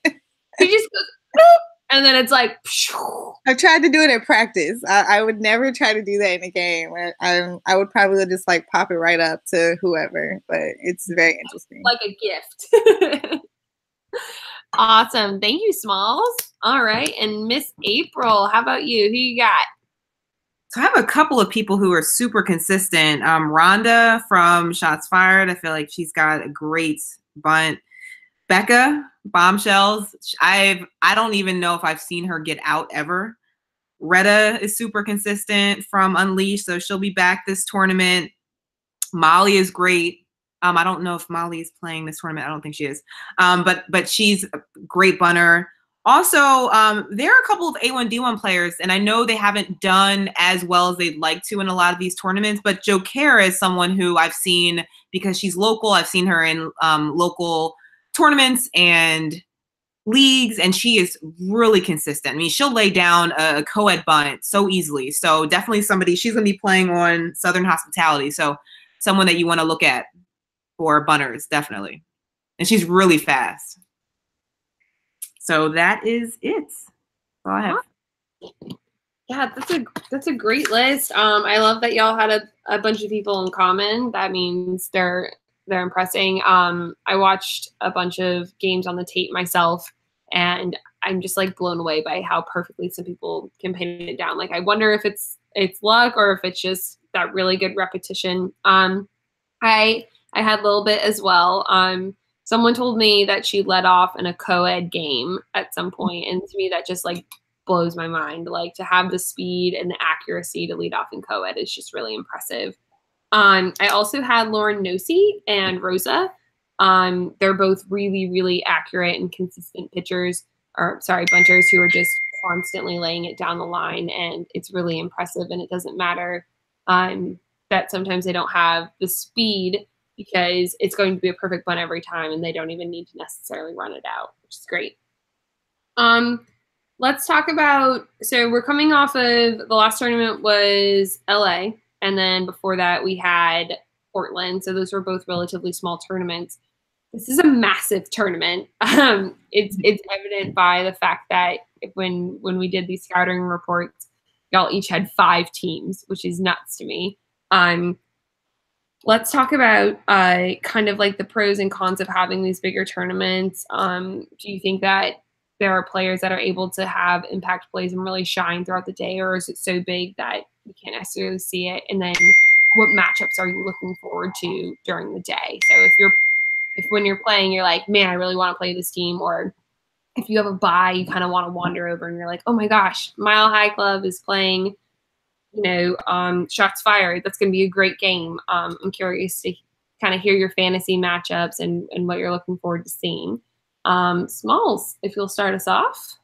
She just goes, boop, and then it's like, phew. I've tried to do it at practice. I would never try to do that in a game. I would probably just like pop it right up to whoever, but it's very interesting. Like a gift. Awesome. Thank you, Smalls. All right. And Miss April, how about you? Who you got? So I have a couple of people who are super consistent. Rhonda from Shots Fired. I feel like she's got a great bunt. Becca, Bombshells. I don't even know if I've seen her get out ever. Retta is super consistent from Unleashed, so she'll be back this tournament. Molly is great. I don't know if Molly is playing this tournament. I don't think she is. But she's a great bunter. Also, there are a couple of A1D1 players, and I know they haven't done as well as they'd like to in a lot of these tournaments, but Jo Kara is someone who I've seen because she's local. I've seen her in local tournaments and leagues, and she is really consistent. I mean, she'll lay down a co-ed bunt so easily. So definitely somebody, she's going to be playing on Southern Hospitality. So someone that you want to look at for bunters, definitely. And she's really fast. So that is it. That's all I have. Yeah, that's a great list. I love that y'all had a bunch of people in common. That means they're impressing. I watched a bunch of games on the tape myself, and I'm just like blown away by how perfectly some people can paint it down. Like I wonder if it's luck or if it's just that really good repetition. I had a little bit as well. Someone told me that she led off in a co-ed game at some point, and to me that just like blows my mind. Like to have the speed and the accuracy to lead off in co-ed is just really impressive. I also had Lauren Nosey and Rosa. They're both really, really accurate and consistent bunters who are just constantly laying it down the line, and it's really impressive. And it doesn't matter that sometimes they don't have the speed because it's going to be a perfect bunt every time, and they don't even need to necessarily run it out, which is great. Let's talk about, so we're coming off of, the last tournament was LA, and then before that we had Portland. So those were both relatively small tournaments. this is a massive tournament. It's evident by the fact that when we did these scouting reports, y'all each had 5 teams, which is nuts to me. Let's talk about kind of like the pros and cons of having these bigger tournaments. Do you think that there are players that are able to have impact plays and really shine throughout the day, or is it so big that you can't necessarily see it? And then what matchups are you looking forward to during the day? So if when you're playing, you're like, man, I really want to play this team, or if you have a bye, you kind of want to wander over and you're like, oh my gosh, Mile High Club is playing, Shots Fired. That's going to be a great game. I'm curious to kind of hear your fantasy matchups and what you're looking forward to seeing. Smalls, if you'll start us off.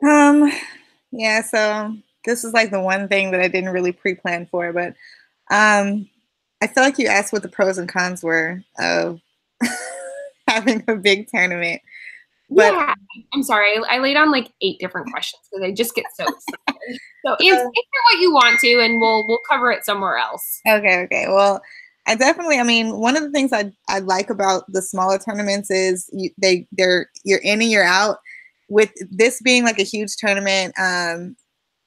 Yeah, so this is like the one thing that I didn't really pre-plan for, but I feel like you asked what the pros and cons were of having a big tournament. But yeah, I'm sorry. I laid on like 8 different questions because I just get so excited. So answer what you want to, and we'll cover it somewhere else. Okay. Well, I mean, one of the things I like about the smaller tournaments is you're in and you're out. With this being like a huge tournament,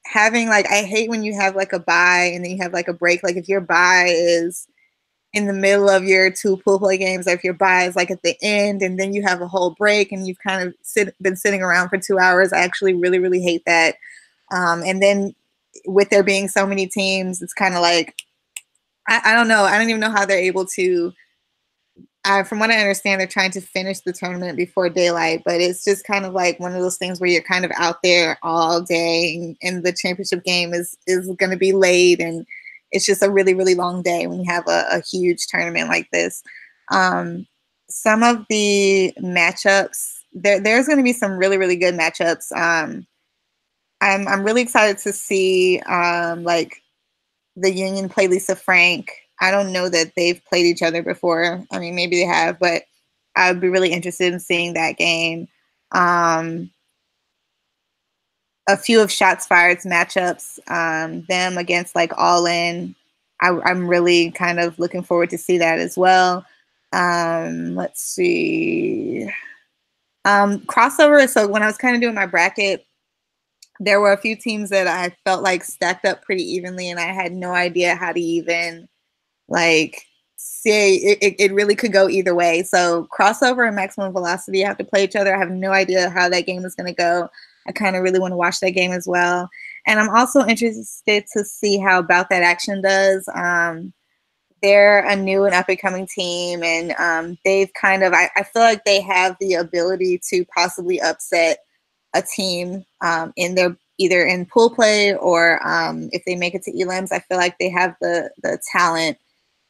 having like, I hate when you have like a bye and then you have like a break. Like if your bye is in the middle of your 2 pool play games, or if your bye is like at the end and then you have a whole break and you've kind of been sitting around for 2 hours, I actually really, really hate that. And then with there being so many teams, it's kind of like, I don't know. I don't even know how they're able to, from what I understand, they're trying to finish the tournament before daylight, but it's just kind of like one of those things where you're kind of out there all day and the championship game is going to be late, and it's just a really, really long day when you have a huge tournament like this. Some of the matchups, there's going to be some really, really good matchups. I'm really excited to see like the Union play Lisa Frank. I don't know that they've played each other before. I mean, maybe they have, but I would be really interested in seeing that game. A few of Shots Fired's matchups, them against like All In. I'm really kind of looking forward to see that as well. Let's see. Crossover. So when I was kind of doing my bracket, there were a few teams that I felt like stacked up pretty evenly, and I had no idea how to even like say it really could go either way. So Crossover and Maximum Velocity have to play each other. I have no idea how that game is going to go. I kind of really want to watch that game as well. And I'm also interested to see how About That Action does. They're a new and up-and-coming team, and they've kind of, I feel like they have the ability to possibly upset a team in their either in pool play or if they make it to elims. I feel like they have the talent,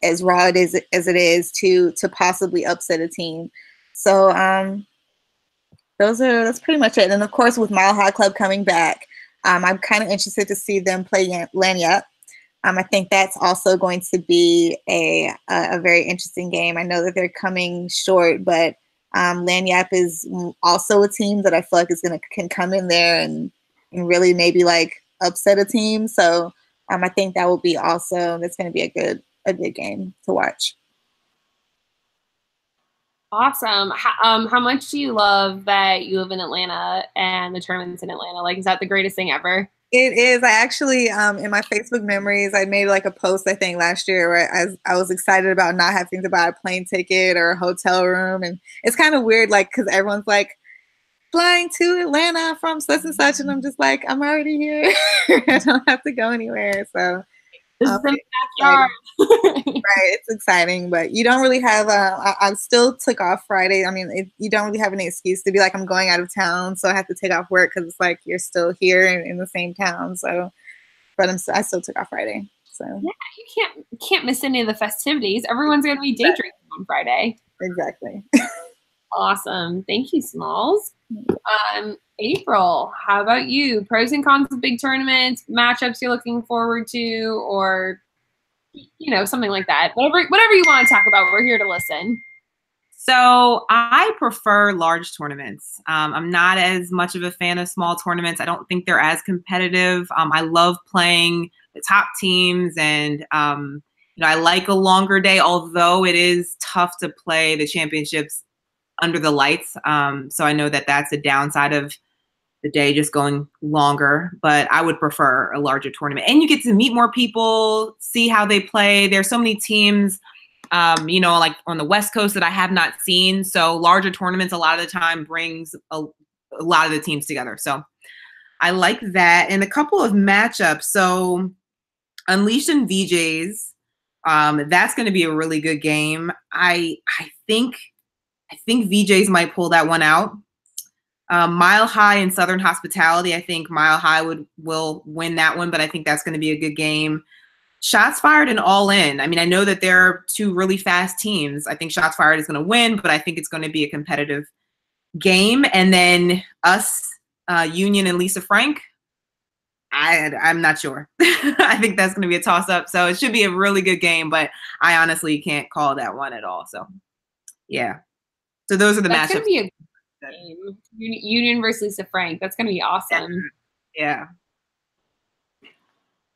as raw as it is, to possibly upset a team. So that's pretty much it. And of course, with Mile High Club coming back, I'm kind of interested to see them play Lanyap. I think that's also going to be a very interesting game. I know that they're coming short, but Lanyap is also a team that I feel like can come in there and really maybe like upset a team. So I think that will be that's going to be a good game to watch. Awesome. How much do you love that you live in Atlanta and the tournament's in Atlanta? Like, is that the greatest thing ever? It is. I actually, in my Facebook memories, I made like a post, I think last year, where I was excited about not having to buy a plane ticket or a hotel room. And it's kind of weird, like, because everyone's like, flying to Atlanta from such and such. And I'm just like, I'm already here. I don't have to go anywhere. So this is in the backyard. Right. It's exciting, but you don't really have I still took off Friday. I mean, you don't really have any excuse to be like, I'm going out of town, so I have to take off work, because it's like you're still here in the same town. So, but I still took off Friday. So yeah, you can't miss any of the festivities. Everyone's going to be day drinking on Friday. Exactly. Awesome. Thank you, Smalls. April, how about you? Pros and cons of big tournaments, matchups you're looking forward to, or something like that. Whatever you want to talk about, we're here to listen. So I prefer large tournaments. I'm not as much of a fan of small tournaments. I don't think they're as competitive. I love playing the top teams and I like a longer day, although it is tough to play the championships under the lights. So I know that that's a downside of the day just going longer, but I would prefer a larger tournament. And you get to meet more people, see how they play. There's so many teams, like on the West Coast that I have not seen. So larger tournaments a lot of the time brings a lot of the teams together. So I like that. And a couple of matchups. So Unleashed and VJs, that's going to be a really good game. I think VJs might pull that one out. Mile High and Southern Hospitality, I think Mile High will win that one, but I think that's going to be a good game. Shots Fired and All In. I mean, I know that they're two really fast teams. I think Shots Fired is going to win, but I think it's going to be a competitive game. And then us, Union and Lisa Frank, I'm not sure. I think that's going to be a toss-up. So it should be a really good game, but I honestly can't call that one at all. So, yeah. So those are the matchups. That's going to be a good game. Union versus Lisa Frank. That's going to be awesome. Yeah.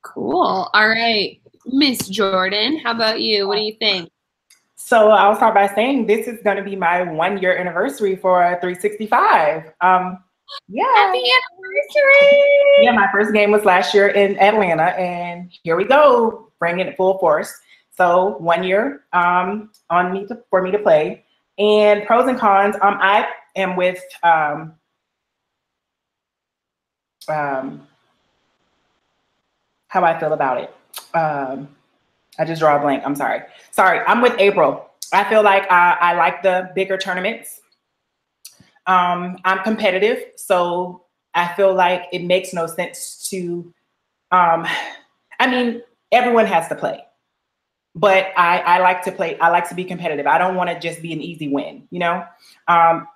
Cool. All right. Miss Jordan, how about you? What do you think? So I'll start by saying this is going to be my 1-year anniversary for 365. Yeah. Happy anniversary! Yeah, my first game was last year in Atlanta, and here we go, bringing it full force. So 1 year for me to play. And pros and cons, I am with how I feel about it. I just draw a blank. I'm sorry. I'm with April. I feel like I like the bigger tournaments. I'm competitive, so I feel like it makes no sense to, everyone has to play, but I like to play. I like to be competitive. I don't want to just be an easy win,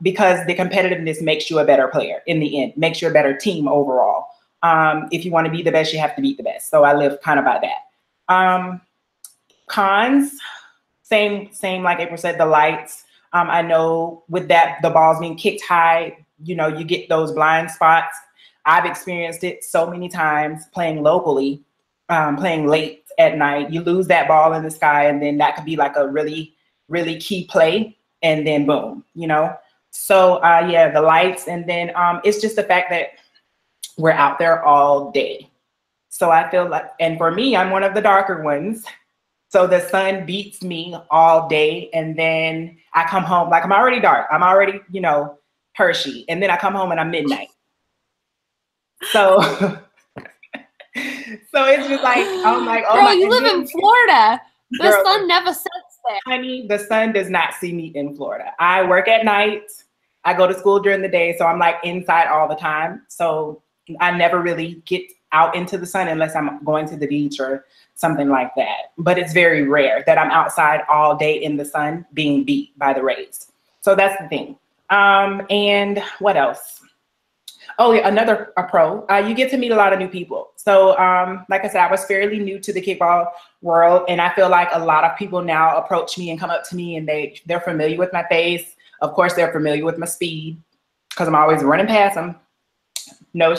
because the competitiveness makes you a better player in the end, makes you a better team overall. If you want to be the best, you have to beat the best. So I live kind of by that. Cons, same like April said, the lights. I know with that, the balls being kicked high, you get those blind spots. I've experienced it so many times playing locally, playing late at night. You lose that ball in the sky, and then that could be like a really, really key play, and then boom, So yeah, the lights, and then it's just the fact that we're out there all day. So I feel like, and for me, I'm one of the darker ones. So the sun beats me all day, and then I come home, like I'm already dark. I'm already, Hershey. And then I come home and I'm midnight. So, it's just like, I'm like, oh, girl, you live in Florida. The sun never sets there. Honey, the sun does not see me in Florida. I work at night. I go to school during the day. So I'm like inside all the time. So I never really get out into the sun unless I'm going to the beach or something like that. But it's very rare that I'm outside all day in the sun being beat by the rays. So that's the thing. And what else? Oh yeah, another pro. You get to meet a lot of new people. So like I said, I was fairly new to the kickball world, and I feel like a lot of people now approach me and come up to me, and they're familiar with my face. Of course, they're familiar with my speed because I'm always running past them. No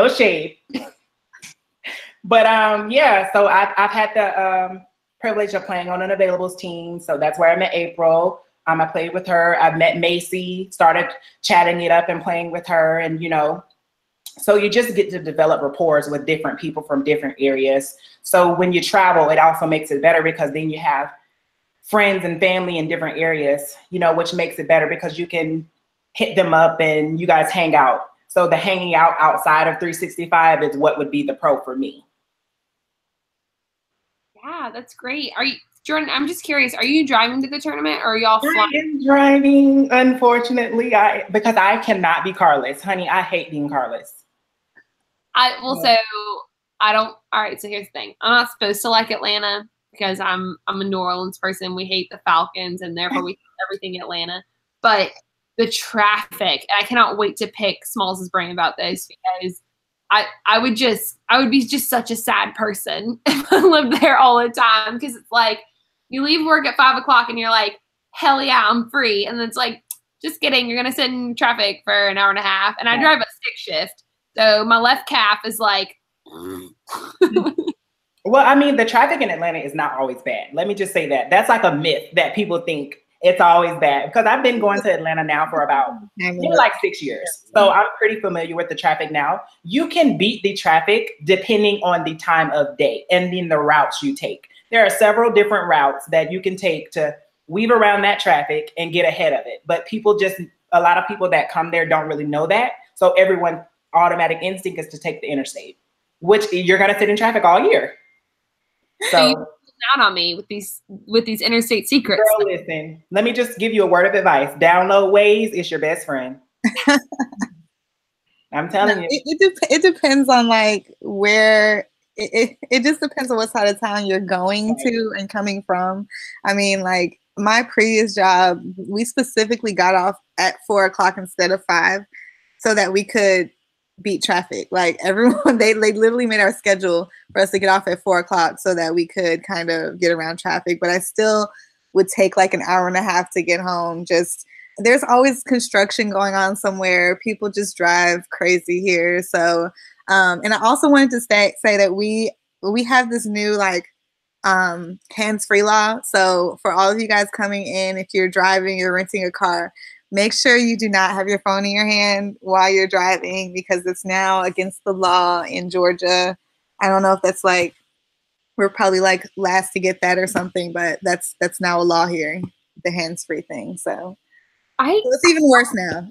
shade. But yeah, so I've had the privilege of playing on an availables team. So that's where I met April. I played with her. I met Macy, started chatting it up and playing with her. And, so you just get to develop rapport with different people from different areas. So when you travel, it also makes it better because then you have friends and family in different areas, which makes it better because you can hit them up and you guys hang out. So the hanging out outside of 365 is what would be the pro for me. Yeah, that's great. Are you, Jordan, I'm just curious, are you driving to the tournament or are y'all flying? I am driving, unfortunately, because I cannot be carless. Honey, I hate being carless. All right, so here's the thing. I'm not supposed to like Atlanta because I'm a New Orleans person. We hate the Falcons and therefore we hate everything in Atlanta. But the traffic, and I cannot wait to pick Smalls' brain about this because I would be just such a sad person if I lived there all the time, because it's like you leave work at 5 o'clock and you're like, hell yeah, I'm free. And then it's like, just kidding, you're going to sit in traffic for an hour and a half. And I drive a stick shift. So my left calf is like. Well, I mean, the traffic in Atlanta is not always bad. Let me just say that. That's like a myth that people think it's always bad, because I've been going to Atlanta now for about maybe like 6 years. So I'm pretty familiar with the traffic now. You can beat the traffic depending on the time of day and then the routes you take. There are several different routes that you can take to weave around that traffic and get ahead of it. But a lot of people that come there don't really know that. So everyone's automatic instinct is to take the interstate, which you're going to sit in traffic all year. So you're out on me with these interstate secrets. Girl, listen, let me just give you a word of advice. Download Waze, it's your best friend. I'm telling you. It depends on like where, it just depends on what side of town you're going to and coming from. I mean, like my previous job, we specifically got off at 4 o'clock instead of 5 so that we could beat traffic. Like everyone, they literally made our schedule for us to get off at 4 o'clock so that we could kind of get around traffic. But I still would take like an hour and a half to get home. There's always construction going on somewhere. People just drive crazy here. So, and I also wanted to say that we have this new like hands-free law. So for all of you guys coming in, if you're driving, you're renting a car, make sure you do not have your phone in your hand while you're driving, because it's now against the law in Georgia. I don't know if that's like, we're probably like last to get that or something, but that's now a law here, the hands-free thing. So it's even worse now.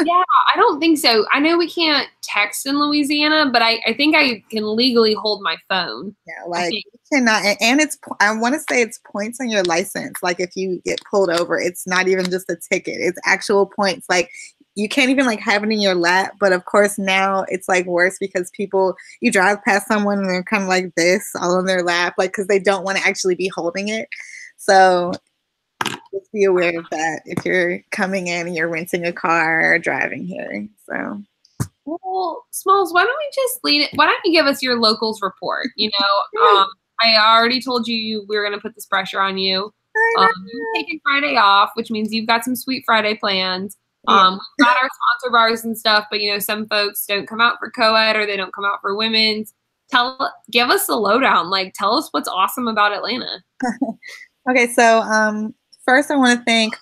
Yeah, I don't think so. I know we can't text in Louisiana, but I think I can legally hold my phone. Yeah, like you cannot, and I want to say it's points on your license. Like if you get pulled over, it's not even just a ticket; it's actual points. Like you can't even like have it in your lap. But of course now it's like worse because you drive past someone and they're kind of like this, all on their lap, like because they don't want to actually be holding it. So just be aware of that if you're coming in and you're renting a car or driving here. So, well, Smalls, why don't we just lead it? Why don't you give us your locals report? You know, I already told you we were going to put this pressure on you. You're taking Friday off, which means you've got some sweet Friday plans. We've got our sponsor bars and stuff, but you know, some folks don't come out for co-ed or they don't come out for women's. Give us the lowdown. Like, tell us what's awesome about Atlanta. Okay, so first, I want to thank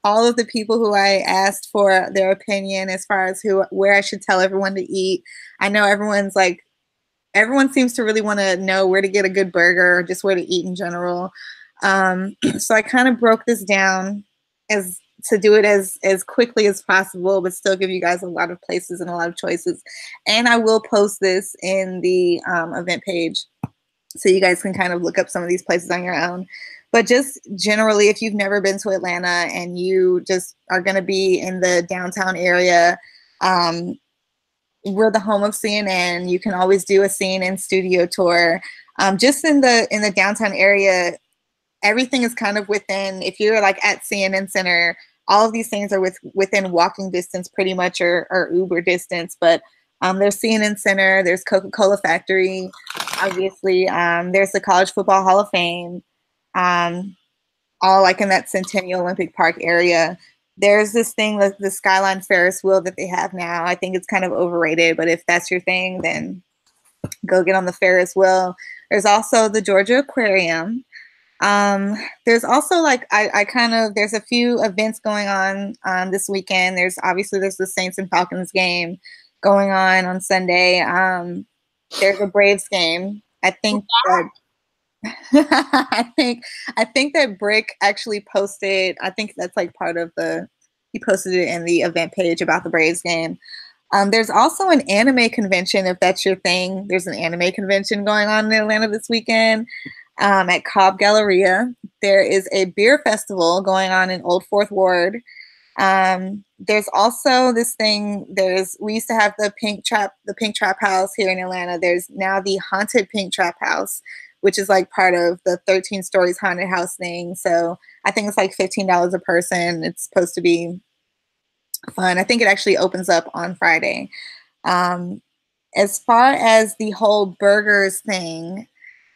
all of the people who I asked for their opinion as far as where I should tell everyone to eat. I know everyone seems to really want to know where to get a good burger or just where to eat in general. So I kind of broke this down to do it as quickly as possible, but still give you guys a lot of places and a lot of choices. And I will post this in the event page so you guys can kind of look up some of these places on your own. But just generally, if you've never been to Atlanta and you just are going to be in the downtown area, we're the home of CNN. You can always do a CNN studio tour. Just in the downtown area, everything is kind of within, if you're like at CNN Center, all of these things are within walking distance pretty much or Uber distance. But there's CNN Center, there's Coca-Cola Factory, obviously. There's the College Football Hall of Fame. All like in that Centennial Olympic Park area. There's this thing, the Skyline Ferris wheel that they have now. I think it's kind of overrated, but if that's your thing, then go get on the Ferris wheel. There's also the Georgia Aquarium. There's also like, there's a few events going on this weekend. There's the Saints and Falcons game going on Sunday. There's a Braves game. I think that I think that Brick actually posted, I think that's like part of he posted it in the event page about the Braves game. There's also an anime convention, if that's your thing. There's an anime convention going on in Atlanta this weekend at Cobb Galleria. There is a beer festival going on in Old Fourth Ward. There's also this thing, we used to have the Pink Trap House here in Atlanta. There's now the Haunted Pink Trap House, which is like part of the 13 Stories Haunted House thing. So I think it's like $15 a person. It's supposed to be fun. I think it actually opens up on Friday. As far as the whole burgers thing,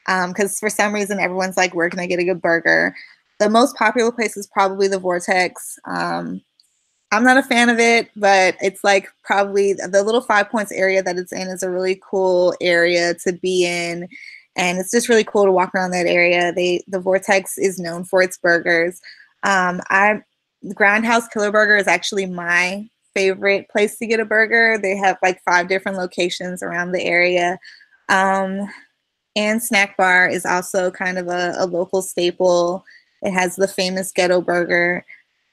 because for some reason everyone's like, where can I get a good burger? The most popular place is probably the Vortex. I'm not a fan of it, but it's like probably the little 5 Points area that it's in is a really cool area to be in. and it's just really cool to walk around that area. The Vortex is known for its burgers. Grindhouse Killer Burger is actually my favorite place to get a burger. They have like 5 different locations around the area. And Snack Bar is also kind of a local staple. It has the famous ghetto burger.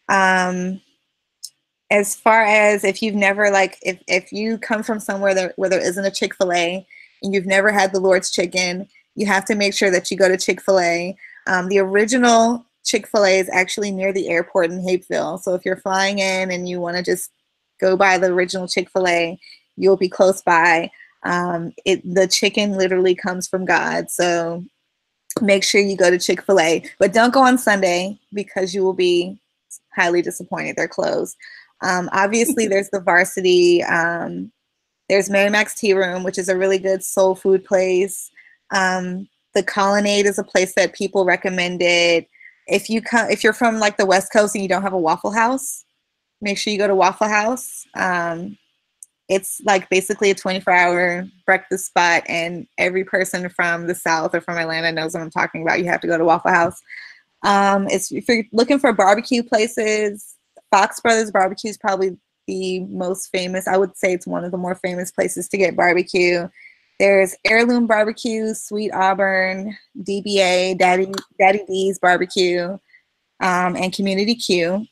As far as if you've never, like, if you come from somewhere where there isn't a Chick-fil-A and you've never had the Lord's Chicken, you have to make sure that you go to Chick-fil-A. The original Chick-fil-A is actually near the airport in Hapeville. So if you're flying in and you want to just go by the original Chick-fil-A, you'll be close by. The chicken literally comes from God. So make sure you go to Chick-fil-A, but don't go on Sunday because you will be highly disappointed. They're closed. Obviously, there's the Varsity. There's Mary Mac's Tea Room, which is a really good soul food place. The Colonnade is a place that people recommended. If you're from like the West Coast and you don't have a Waffle House, make sure you go to Waffle House. It's like basically a 24-hour breakfast spot, and every person from the South or from Atlanta knows what I'm talking about. You have to go to Waffle House. If you're looking for barbecue places, Fox Brothers Barbecue is probably the most famous. I would say it's one of the more famous places to get barbecue. There's Heirloom Barbecue, Sweet Auburn, DBA, Daddy D's Barbecue, and Community Q.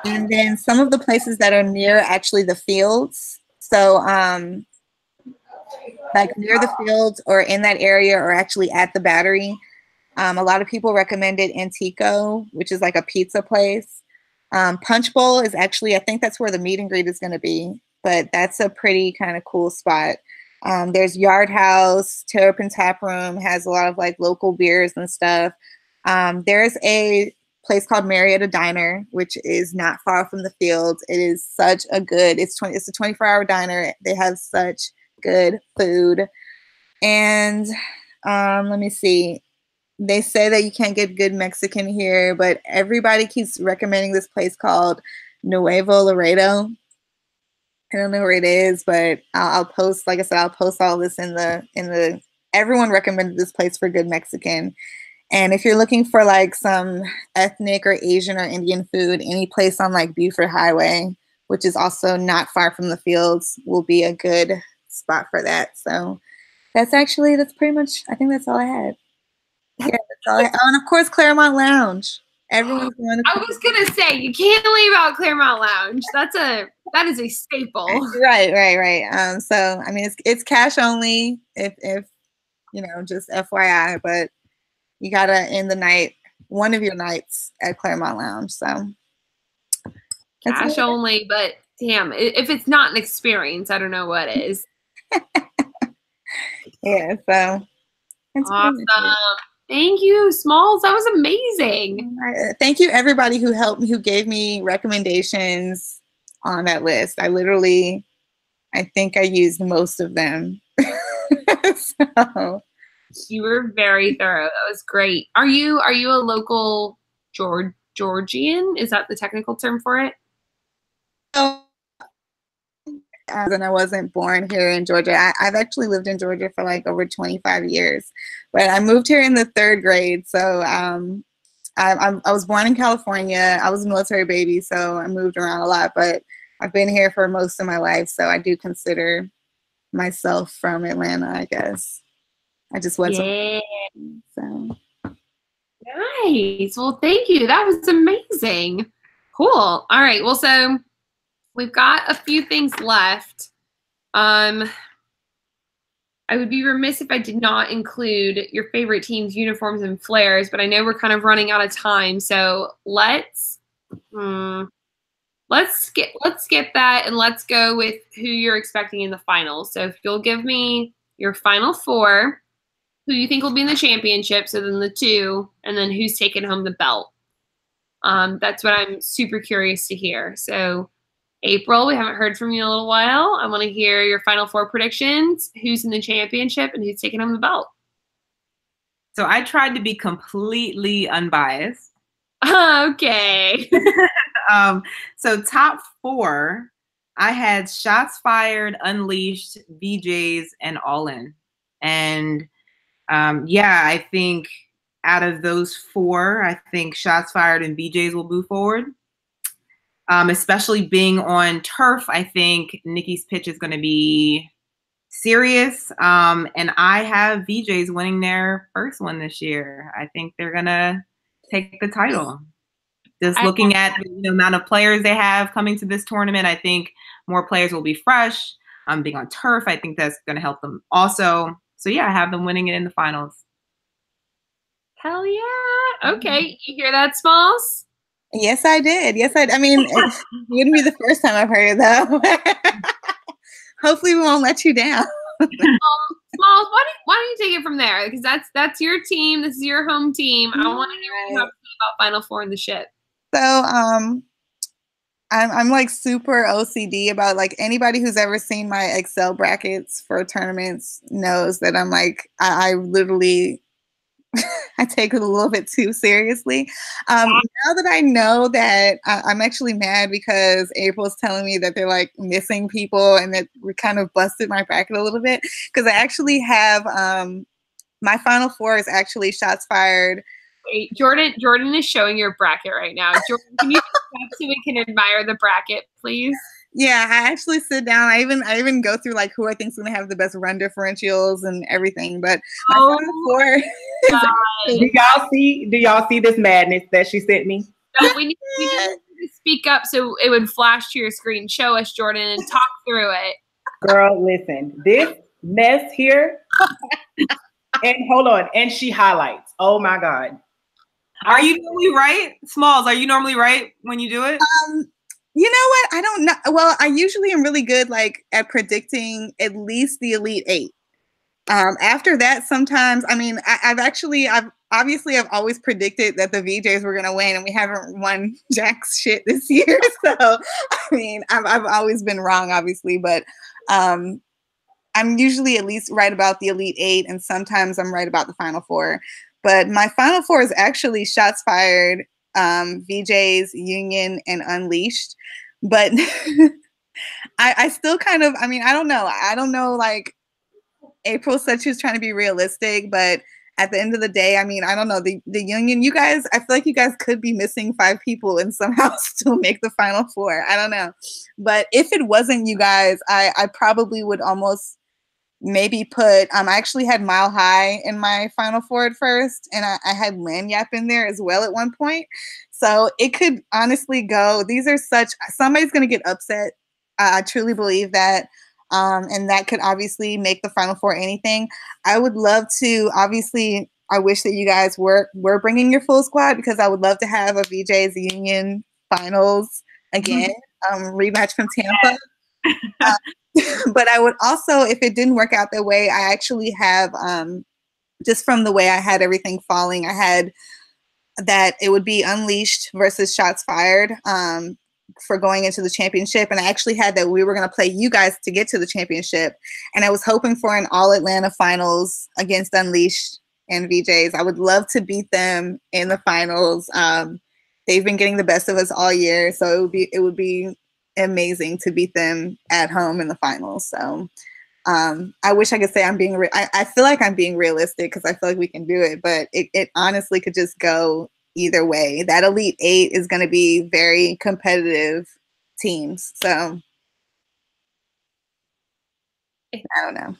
And then some of the places that are near actually the fields. So like near the fields or in that area or actually at the Battery. A lot of people recommended Antico, which is like a pizza place. Punch Bowl is actually, I think that's where the meet and greet is going to be, but that's a pretty kind of cool spot. There's Yard House, Terrapin Tap Room, has a lot of like local beers and stuff. There's a place called Marietta Diner, which is not far from the fields. It is such a good, it's a 24-hour diner. They have such good food. And let me see. They say that you can't get good Mexican here, but everybody keeps recommending this place called Nuevo Laredo. I don't know where it is, but I'll post, like I said, I'll post all this in the, everyone recommended this place for good Mexican. And if you're looking for like some ethnic or Asian or Indian food, any place on like Buford Highway, which is also not far from the fields, will be a good spot for that. So that's pretty much, I think that's all I had. Yeah, that's all I had. Oh, and of course, Claremont Lounge. Everyone's going to. I was gonna say you can't leave out Claremont Lounge. That is a staple. Right. So I mean, it's cash only. If you know, just FYI, but you gotta end the night, one of your nights at Claremont Lounge. So cash only, but damn, if it's not an experience, I don't know what is. Yeah. So that's awesome. Thank you, Smalls. That was amazing. Thank you, everybody who helped me, who gave me recommendations on that list. I think I used most of them. So. You were very thorough. That was great. Are you a local Georgian? Is that the technical term for it? Oh. And I wasn't born here in Georgia. I've actually lived in Georgia for like over 25 years, but I moved here in the 3rd grade. So I was born in California. I was a military baby, so I moved around a lot, but I've been here for most of my life. So I do consider myself from Atlanta, I guess. I just wasn't. Yeah. So. Nice. Well, thank you. That was amazing. Cool. All right. Well, so we've got a few things left. I would be remiss if I did not include your favorite team's uniforms and flares, but I know we're kind of running out of time. So let's skip that and let's go with who you're expecting in the finals. So if you'll give me your final 4, who you think will be in the championship, so then the 2, and then who's taking home the belt. That's what I'm super curious to hear. So April, we haven't heard from you in a little while. I want to hear your final 4 predictions, who's in the championship, and who's taking home the belt. So I tried to be completely unbiased. Okay. So top 4, I had Shots Fired, Unleashed, VJs, and All In. And Yeah, I think out of those 4, I think Shots Fired and VJs will move forward. Especially being on turf, I think Nikki's pitch is going to be serious. And I have VJs winning their first one this year. I think they're going to take the title. Just looking at the amount of players they have coming to this tournament, I think more players will be fresh. Being on turf, I think that's going to help them also. So, yeah, I have them winning it in the finals. Hell yeah. Okay. You hear that, Smalls? Yes, I did. I mean, it wouldn't be the first time I've heard it, though. Hopefully we won't let you down. Smalls, why don't you take it from there? Because that's your team. This is your home team. I want to hear what you have to say about Final Four in the ship. So, I'm like super OCD about, like, anybody who's ever seen my Excel brackets for tournaments knows that I'm like, I literally I take it a little bit too seriously. Now that I know that I'm actually mad because April's telling me that they're like missing people and that we kind of busted my bracket a little bit, because I actually have my Final Four is actually Shots Fired. Wait, Jordan is showing your bracket right now. Jordan, can you stop so we can admire the bracket, please? Yeah, I actually sit down. I even go through like who I think is going to have the best run differentials and everything. But my Final Four. Do y'all see this madness that she sent me? No, we need to speak up so it would flash to your screen. Show us, Jordan, and talk through it. Girl, listen, this mess here. And hold on, and she highlights. Oh my God. Are you normally right, Smalls? Are you normally right when you do it? You know what? I don't know. Well, I usually am really good like at predicting at least the Elite 8. After that, sometimes, I mean, I've always predicted that the VJs were going to win, and we haven't won jack shit this year. So, I mean, I've always been wrong, obviously, but I'm usually at least right about the Elite 8, and sometimes I'm right about the Final Four. But my Final Four is actually Shots Fired, VJs, Union, and Unleashed. But I still kind of, I mean, I don't know, like, April said she was trying to be realistic, but at the end of the day, I mean, I don't know, the Union, you guys, I feel like you guys could be missing 5 people and somehow still make the Final Four. I don't know. But if it wasn't you guys, I probably would almost maybe put, I actually had Mile High in my Final Four at first, and I had Lanyap in there as well at one point. So it could honestly go, somebody's going to get upset. I truly believe that. And that could obviously make the Final Four anything. I would love to, obviously, I wish that you guys were bringing your full squad, because I would love to have a VJ's Union finals again, rematch from Tampa. But I would also, if it didn't work out that way, I actually have, just from the way I had everything falling, I had that it would be Unleashed versus Shots Fired for going into the championship. And I actually had that we were going to play you guys to get to the championship. And I was hoping for an all Atlanta finals against Unleashed and VJs. I would love to beat them in the finals. They've been getting the best of us all year. So it would be amazing to beat them at home in the finals. So I wish I could say I'm being I feel like I'm being realistic, because I feel like we can do it, but it honestly could just go either way. That Elite 8 is going to be very competitive teams. So I don't know.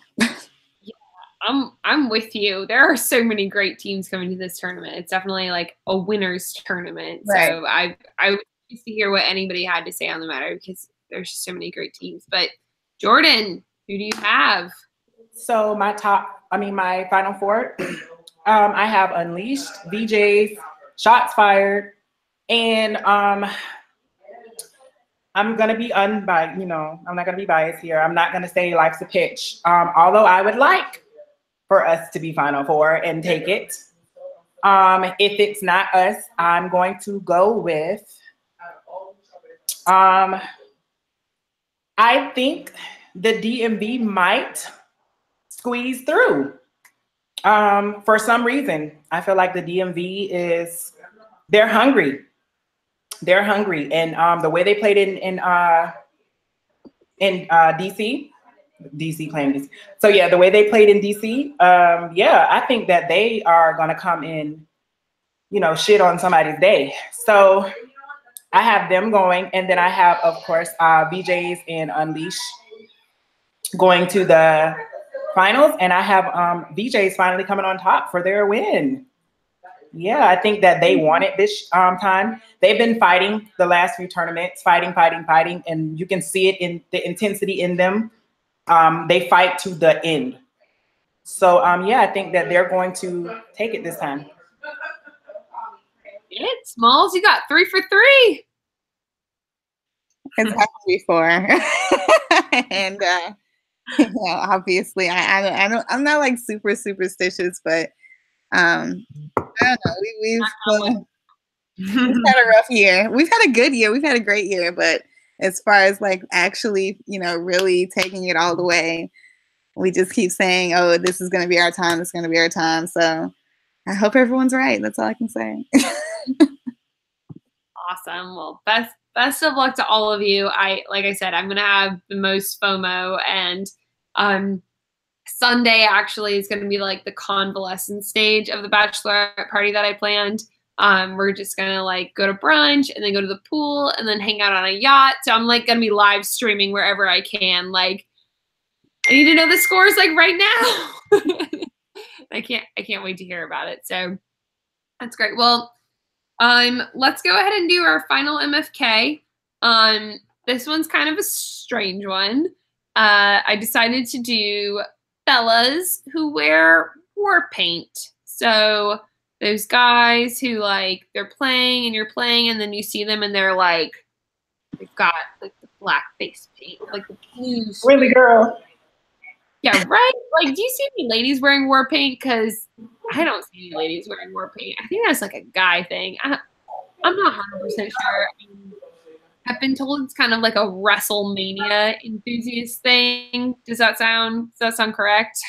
Yeah, I'm with you. There are so many great teams coming to this tournament. It's definitely like a winner's tournament. Right. So I would like to hear what anybody had to say on the matter, because there's so many great teams. But Jordan, who do you have? So my Final Four, I have Unleashed, VJs, Shots Fired, and I'm gonna be unbiased. I'm not gonna be biased here. I'm not gonna say life's a pitch. Although I would like for us to be Final Four and take it. If it's not us, I'm going to go with. I think the DMV might squeeze through. For some reason, I feel like the DMV they're hungry. They're hungry. And the way they played in DC, DC playing DC. So yeah, the way they played in DC, yeah, I think that they are gonna come in, shit on somebody's day. So I have them going, and then I have, of course, VJs and Unleash going to the finals, and I have VJs finally coming on top for their win. Yeah, I think that they won it this time. They've been fighting the last few tournaments, fighting, and you can see it in the intensity in them. They fight to the end. So yeah, I think that they're going to take it this time. Smalls, you got 3 for 3. It's happened before. And yeah, obviously I'm not like super superstitious, but I don't know. We've had a rough year. We've had a good year. We've had a great year, but as far as like actually, really taking it all the way, we just keep saying, oh, this is going to be our time. This is going to be our time. So I hope everyone's right. That's all I can say. Awesome. Well, best of luck to all of you. Like I said, I'm going to have the most FOMO, and Sunday actually is going to be like the convalescent stage of the bachelorette party that I planned. We're just going to like go to brunch and then go to the pool and then hang out on a yacht. So I'm like going to be live streaming wherever I can. Like, I need to know the scores like right now. I can't wait to hear about it. So that's great. Well, let's go ahead and do our final MFK. This one's kind of a strange one. I decided to do fellas who wear war paint. So those guys who like they're playing and you're playing, and then you see them and they're like they've got like the black face paint, like the blue. Really, girl? Yeah, right. Like, do you see any ladies wearing war paint? Because I don't see any ladies wearing war paint. I think that's like a guy thing. I'm not 100% sure. I've been told it's kind of like a WrestleMania enthusiast thing. Does that sound correct?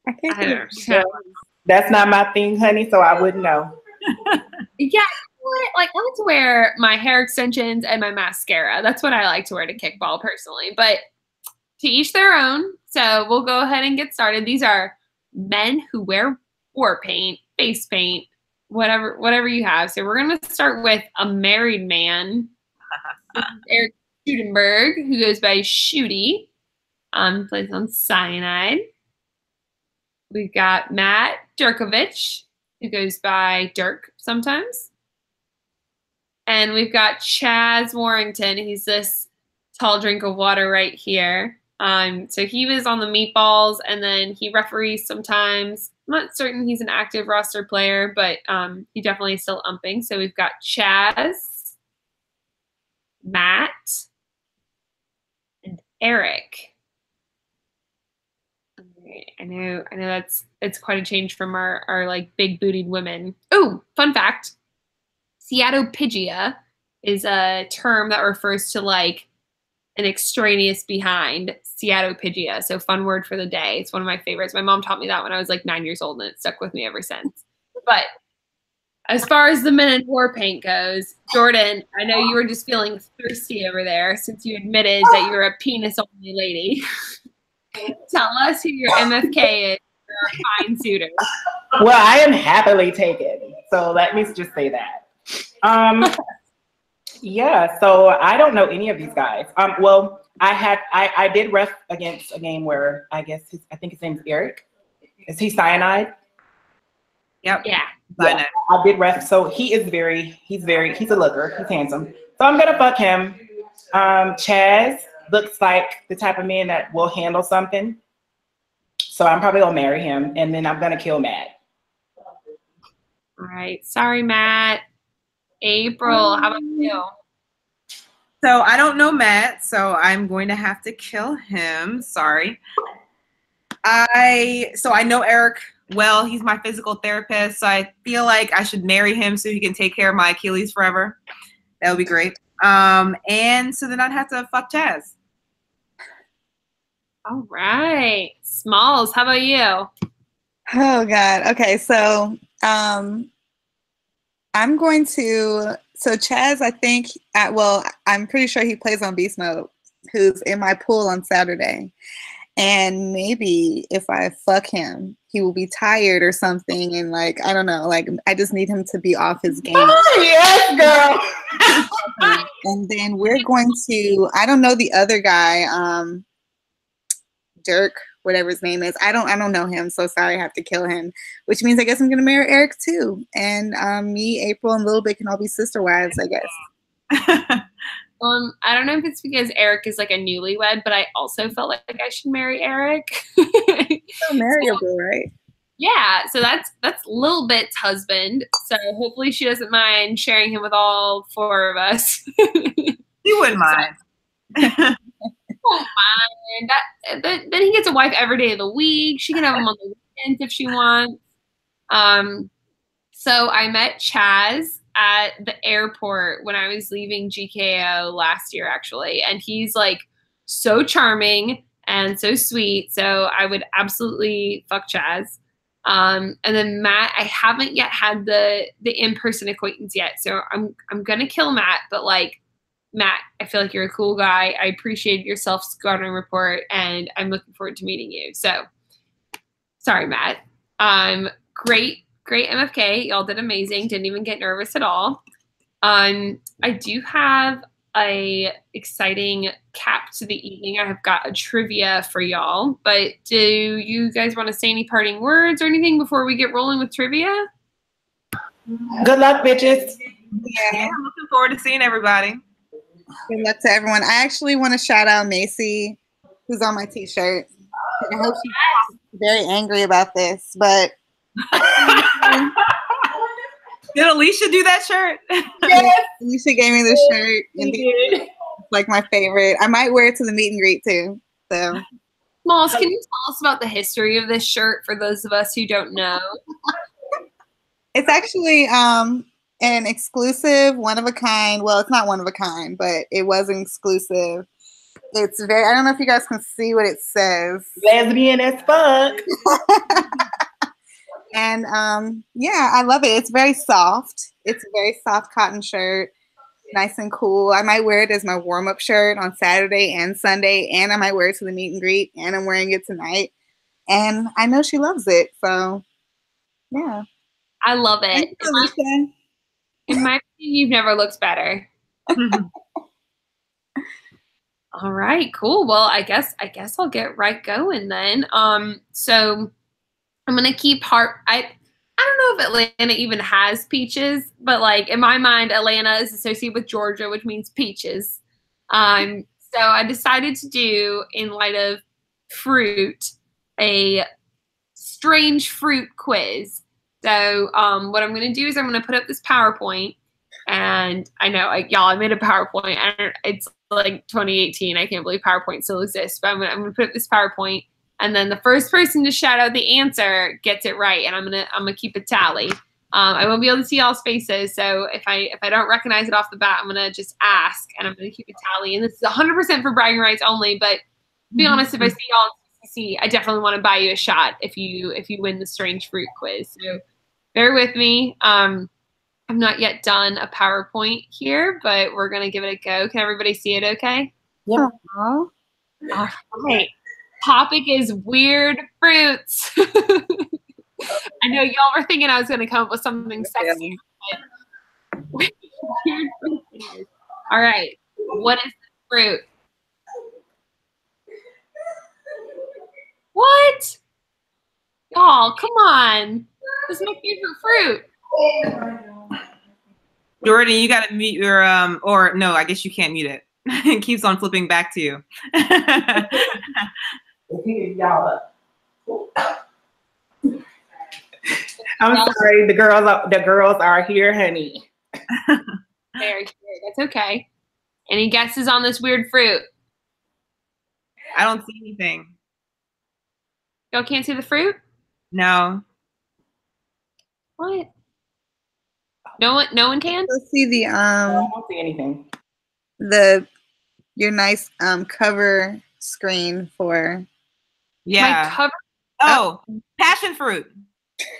I think I don't know. That's not my thing, honey, so I wouldn't know. Yeah, like I like to wear my hair extensions and my mascara. That's what I like to wear to kickball personally. But to each their own. So we'll go ahead and get started. These are men who wear war paint, face paint, whatever you have. So we're going to start with a married man. Eric Schudenberg, who goes by Shooty, plays on Cyanide. We've got Matt Dirkovich, who goes by Dirk sometimes. And we've got Chaz Warrington. He's this tall drink of water right here. So he was on the Meatballs, and then he referees sometimes. I'm not certain he's an active roster player, but he definitely is still umping. So we've got Chaz, Matt, and Eric. I know it's quite a change from our like big bootied women. Oh, fun fact. Seatopigia is a term that refers to like an extraneous behind. Seatopigia. So fun word for the day. It's one of my favorites. My mom taught me that when I was like 9 years old, and it stuck with me ever since. But as far as the men in war paint goes, Jordan, I know you were just feeling thirsty over there since you admitted that you're a penis-only lady. Tell us who your MFK is for our fine suitors. Well, I am happily taken. So let me just say that. Yeah, so I don't know any of these guys. Well, I did ref against a game where I think his name is Eric. Is he Cyanide? Yep. Yeah. Yeah, I did ref. So he's a looker. He's handsome. So I'm gonna fuck him. Chaz looks like the type of man that will handle something. So I'm probably gonna marry him, and then I'm gonna kill Matt. All right. Sorry, Matt. April, how about you? So I don't know Matt, so I'm going to have to kill him. Sorry. I know Eric well. He's my physical therapist, so I feel like I should marry him so he can take care of my Achilles forever. That would be great. And so then I'd have to fuck Chaz. All right. Smalls, how about you? Oh God. Okay, so I'm going to. So Chaz, I think. I'm pretty sure he plays on beast mode. who's in my pool on Saturday. And maybe if I fuck him, he will be tired or something. And like, I don't know, like I just need him to be off his game. Oh, yes, girl. And then we're going to, I don't know the other guy, Dirk, whatever his name is. I don't know him, so sorry, I have to kill him. Which means I guess I'm gonna marry Eric too. And me, April, and Little Bit can all be sister wives, I guess. I don't know if it's because Eric is like a newlywed, but I also felt like I should marry Eric. So marriable, right? Yeah, so that's Lil Bit's husband. So hopefully she doesn't mind sharing him with all four of us. He wouldn't mind. Won't mind. Then he gets a wife every day of the week. She can have him on the weekends if she wants. So I met Chaz at the airport when I was leaving GKO last year, actually. And he's like so charming and so sweet. So I would absolutely fuck Chaz. And then Matt, I haven't yet had the in-person acquaintance yet. So I'm going to kill Matt. But like, Matt, I feel like you're a cool guy. I appreciate your self-scouting report and I'm looking forward to meeting you. So sorry, Matt. Great MFK. Y'all did amazing. Didn't even get nervous at all. I do have a exciting cap to the evening. I have got a trivia for y'all, but do you guys want to say any parting words or anything before we get rolling with trivia? Good luck, bitches. Yeah. I'm looking forward to seeing everybody. Good luck to everyone. I actually want to shout out Macy, who's on my t-shirt. I hope she's very angry about this, but did Alicia do that shirt? Yes. Alicia gave me the shirt. It's like my favorite. I might wear it to the meet and greet too. So, Smalls, can you tell us about the history of this shirt for those of us who don't know? It's actually an exclusive, one of a kind. Well, it's not one of a kind, but it was an exclusive. It's very, I don't know if you guys can see what it says. Lesbian as fuck. And yeah, I love it. It's very soft. It's a very soft cotton shirt. Nice and cool. I might wear it as my warm-up shirt on Saturday and Sunday, and I might wear it to the meet and greet, and I'm wearing it tonight. And I know she loves it, so yeah. I love it. In my opinion, you've never looked better. All right, cool. Well, I guess I'll get right going then. So I'm gonna keep I don't know if Atlanta even has peaches, but like in my mind, Atlanta is associated with Georgia, which means peaches. So I decided to do, in light of fruit, a strange fruit quiz. So what I'm gonna do is I'm gonna put up this PowerPoint, and I know, like, y'all, I made a PowerPoint, and it's like 2018. I can't believe PowerPoint still exists, but I'm gonna put up this PowerPoint. And then the first person to shout out the answer gets it right, and I'm gonna keep a tally. I won't be able to see all faces, so if I don't recognize it off the bat, I'm gonna just ask, and I'm gonna keep a tally. And this is 100% for bragging rights only. But to be honest, if I see y'all in CCC, I definitely want to buy you a shot if you win the strange fruit quiz. So bear with me. I've not yet done a PowerPoint here, but we're gonna give it a go. Can everybody see it? Okay. Yeah. All right. Topic is weird fruits. I know y'all were thinking I was going to come up with something sexy. But weird fruit. All right. What is the fruit? What? Y'all, come on. This is my favorite fruit. Jordan, you got to mute your, or no, I guess you can't mute it. It keeps on flipping back to you. I'm sorry, the girls are here, honey. Very good. That's okay. Any guesses on this weird fruit? I don't see anything. Y'all can't see the fruit? No. What? No one can? Let's see the I don't see anything. Your nice cover screen for Yeah. My cover. Oh, passion fruit.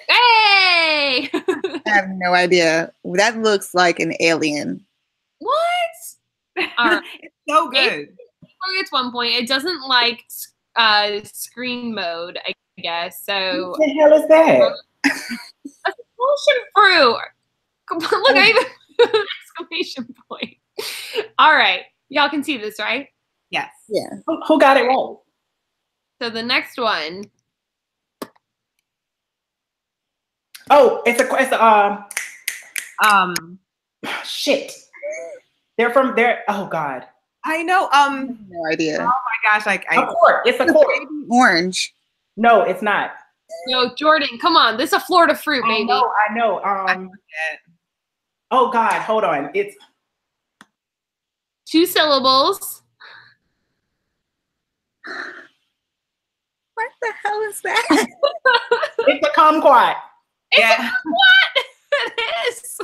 Hey! I have no idea. That looks like an alien. What? It's so good. April gets 1 point. It doesn't like screen mode, I guess. So what the hell is that? Exclamation fruit. Look, I even exclamation point. All right. Y'all can see this, right? Yes. Yeah. Who got it wrong? So the next one. Oh, it's a shit. They're from there. Oh God. I know. No idea. Oh my gosh! Like A quart. It's a quart. Orange. No, it's not. No, Jordan, come on. This is a Florida fruit, baby. I know. Oh God, hold on. It's 2 syllables. What the hell is that? it's a kumquat. Yeah. What? It is.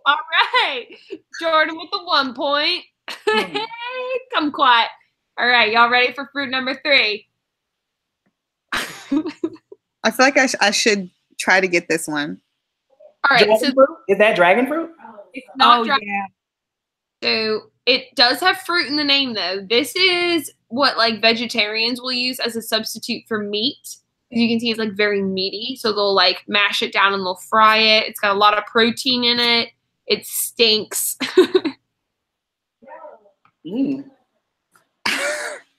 All right. Jordan with the 1 point. Hey, kumquat. All right, y'all ready for fruit number 3? I feel like I should try to get this one. All right. Dragon fruit? Is that dragon fruit? It's not dragon. Yeah. So it does have fruit in the name, though. This is what like vegetarians will use as a substitute for meat. As you can see, it's like very meaty. So they'll like mash it down and they'll fry it. It's got a lot of protein in it. It stinks.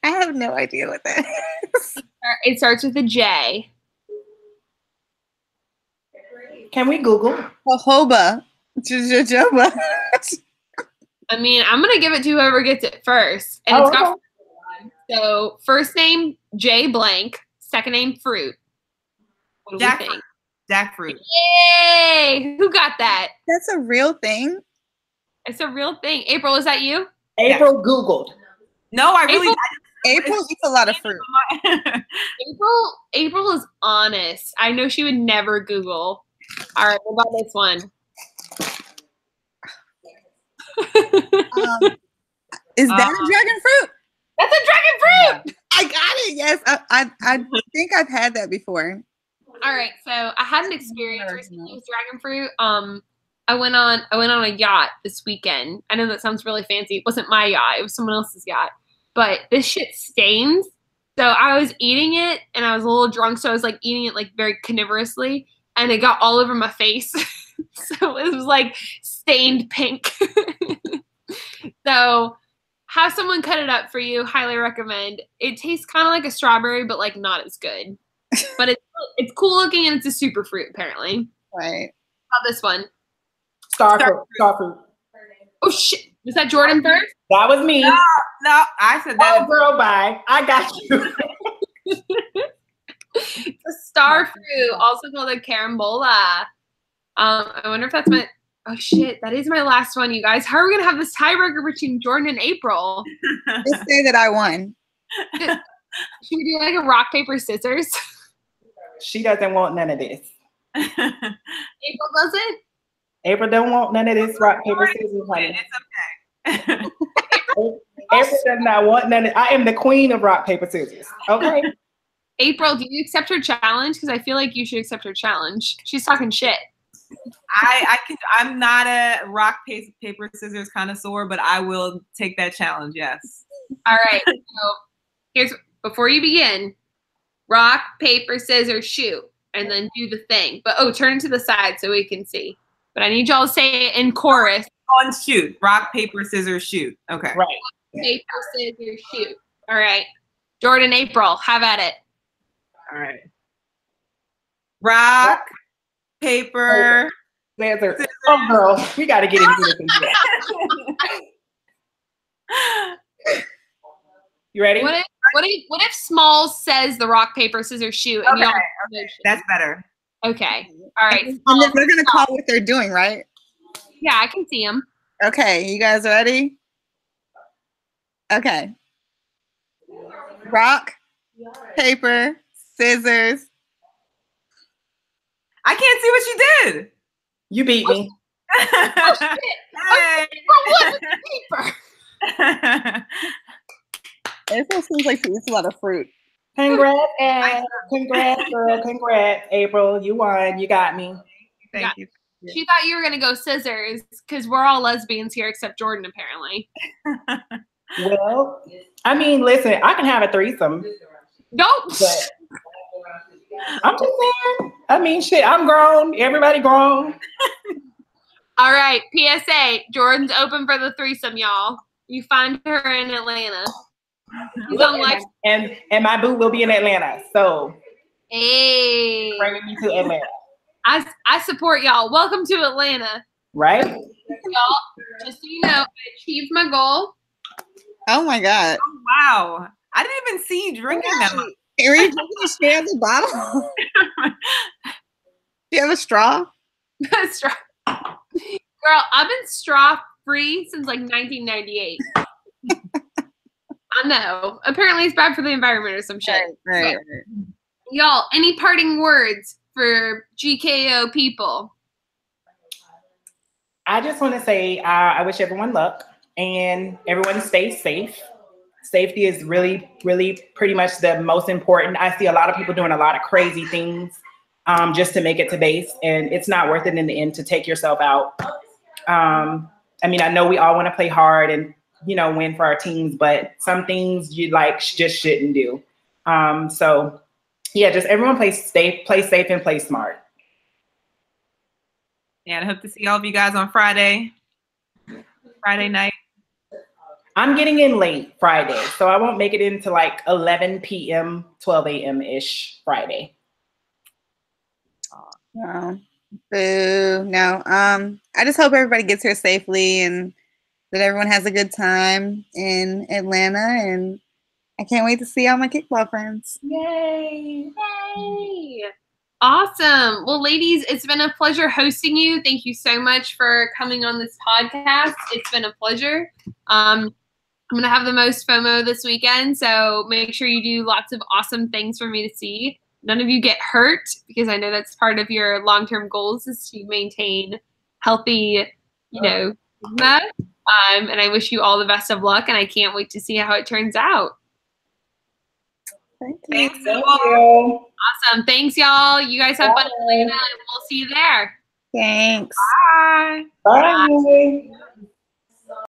I have no idea what that is. It starts with a J. Can we Google? Jojoba. Jojoba. I mean, I'm gonna give it to whoever gets it first. And it's got so first name J blank, second name fruit. What do we think? Jackfruit. Yay! Who got that? That's a real thing. It's a real thing. April, is that you? April Googled. No, I really. April eats a lot of fruit. April is honest. I know she would never Google. All right, what about this one? Is that a dragon fruit? That's a dragon fruit. I got it. Yes, I think I've had that before. All right, so I had an experience recently with dragon fruit. I went on a yacht this weekend. I know that sounds really fancy. It wasn't my yacht. It was someone else's yacht. But this shit stains. So I was eating it, and I was a little drunk, so I was like eating it like very carnivorously, and it got all over my face. So it was like stained pink. So have someone cut it up for you. Highly recommend. It tastes kind of like a strawberry, but like not as good. But it's cool looking, and it's a super fruit apparently. Right. How about this one? Star fruit. Oh shit! Was that Jordan first? That was me. No, I said that. Oh, girl, bye. I got you. It's a star fruit, also called a carambola. I wonder if that's my. Oh shit! That is my last one, you guys. How are we gonna have this tiebreaker between Jordan and April? Just say that I won. Should we do like a rock paper scissors? She doesn't want none of this. April doesn't. April don't want none of this rock paper scissors, honey. It's okay. April does not want none. I am the queen of rock paper scissors. Okay. April, do you accept her challenge? Because I feel like you should accept her challenge. She's talking shit. I'm not a rock paper scissors connoisseur, but I will take that challenge. Yes. All right. So before you begin, rock paper scissors shoot, and then do the thing. But turn to the side so we can see. But I need y'all to say it in chorus. On shoot. Rock paper scissors shoot. Okay. Right. Rock, paper scissors shoot. All right. Jordan, April, have at it. All right. Rock, paper, scissors. Oh, girl, we got to get into this. You ready? What if Smalls says the rock paper scissors shoot? And Okay. y'all That's better. Okay. All right. And then they're gonna call what they're doing, right? Yeah, I can see them. Okay, you guys ready? Okay. Rock, paper, scissors. I can't see what you did. You beat me. Oh, shit. Hey. What paper? April seems like she eats a lot of fruit. Congrats, girl. Congrats, April. You won. You got me. Thank you. She thought you were going to go scissors because we're all lesbians here except Jordan, apparently. Well, I mean, listen, I can have a threesome. Don't. But I'm just saying. I mean, shit, I'm grown. Everybody grown. All right, PSA. Jordan's open for the threesome, y'all. You find her in Atlanta. And my boo will be in Atlanta. So hey, bringing me to Atlanta. I support y'all. Welcome to Atlanta. Right? Y'all, just so you know, I achieved my goal. Oh my God. Oh, wow. I didn't even see you drinking that much. Are you drinking straight out the bottle? Do you have a straw? Straw. Girl, I've been straw free since like 1998. I know. Apparently it's bad for the environment or some shit. Right. Y'all, any parting words for GKO people? I just want to say I wish everyone luck and everyone stays safe. Safety is really, really pretty much the most important. I see a lot of people doing a lot of crazy things just to make it to base, and it's not worth it in the end to take yourself out. I mean, I know we all want to play hard and, you know, win for our teams, but some things you like just shouldn't do. So yeah, just everyone play safe and play smart. Yeah, I hope to see all of you guys on Friday night. I'm getting in late Friday, so I won't make it into like 11 p.m., 12 a.m.-ish Friday. Oh, boo. No. I just hope everybody gets here safely and that everyone has a good time in Atlanta. And I can't wait to see all my kickball friends. Yay. Yay. Awesome. Well, ladies, it's been a pleasure hosting you. Thank you so much for coming on this podcast. It's been a pleasure. I'm going to have the most FOMO this weekend, so make sure you do lots of awesome things for me to see. None of you get hurt, because I know that's part of your long-term goals is to maintain healthy, stigma. And I wish you all the best of luck, and I can't wait to see how it turns out. Thank you. Thanks. Thank you. Awesome. Thanks, y'all. You guys have fun in Atlanta, and we'll see you there. Thanks. Bye. Bye.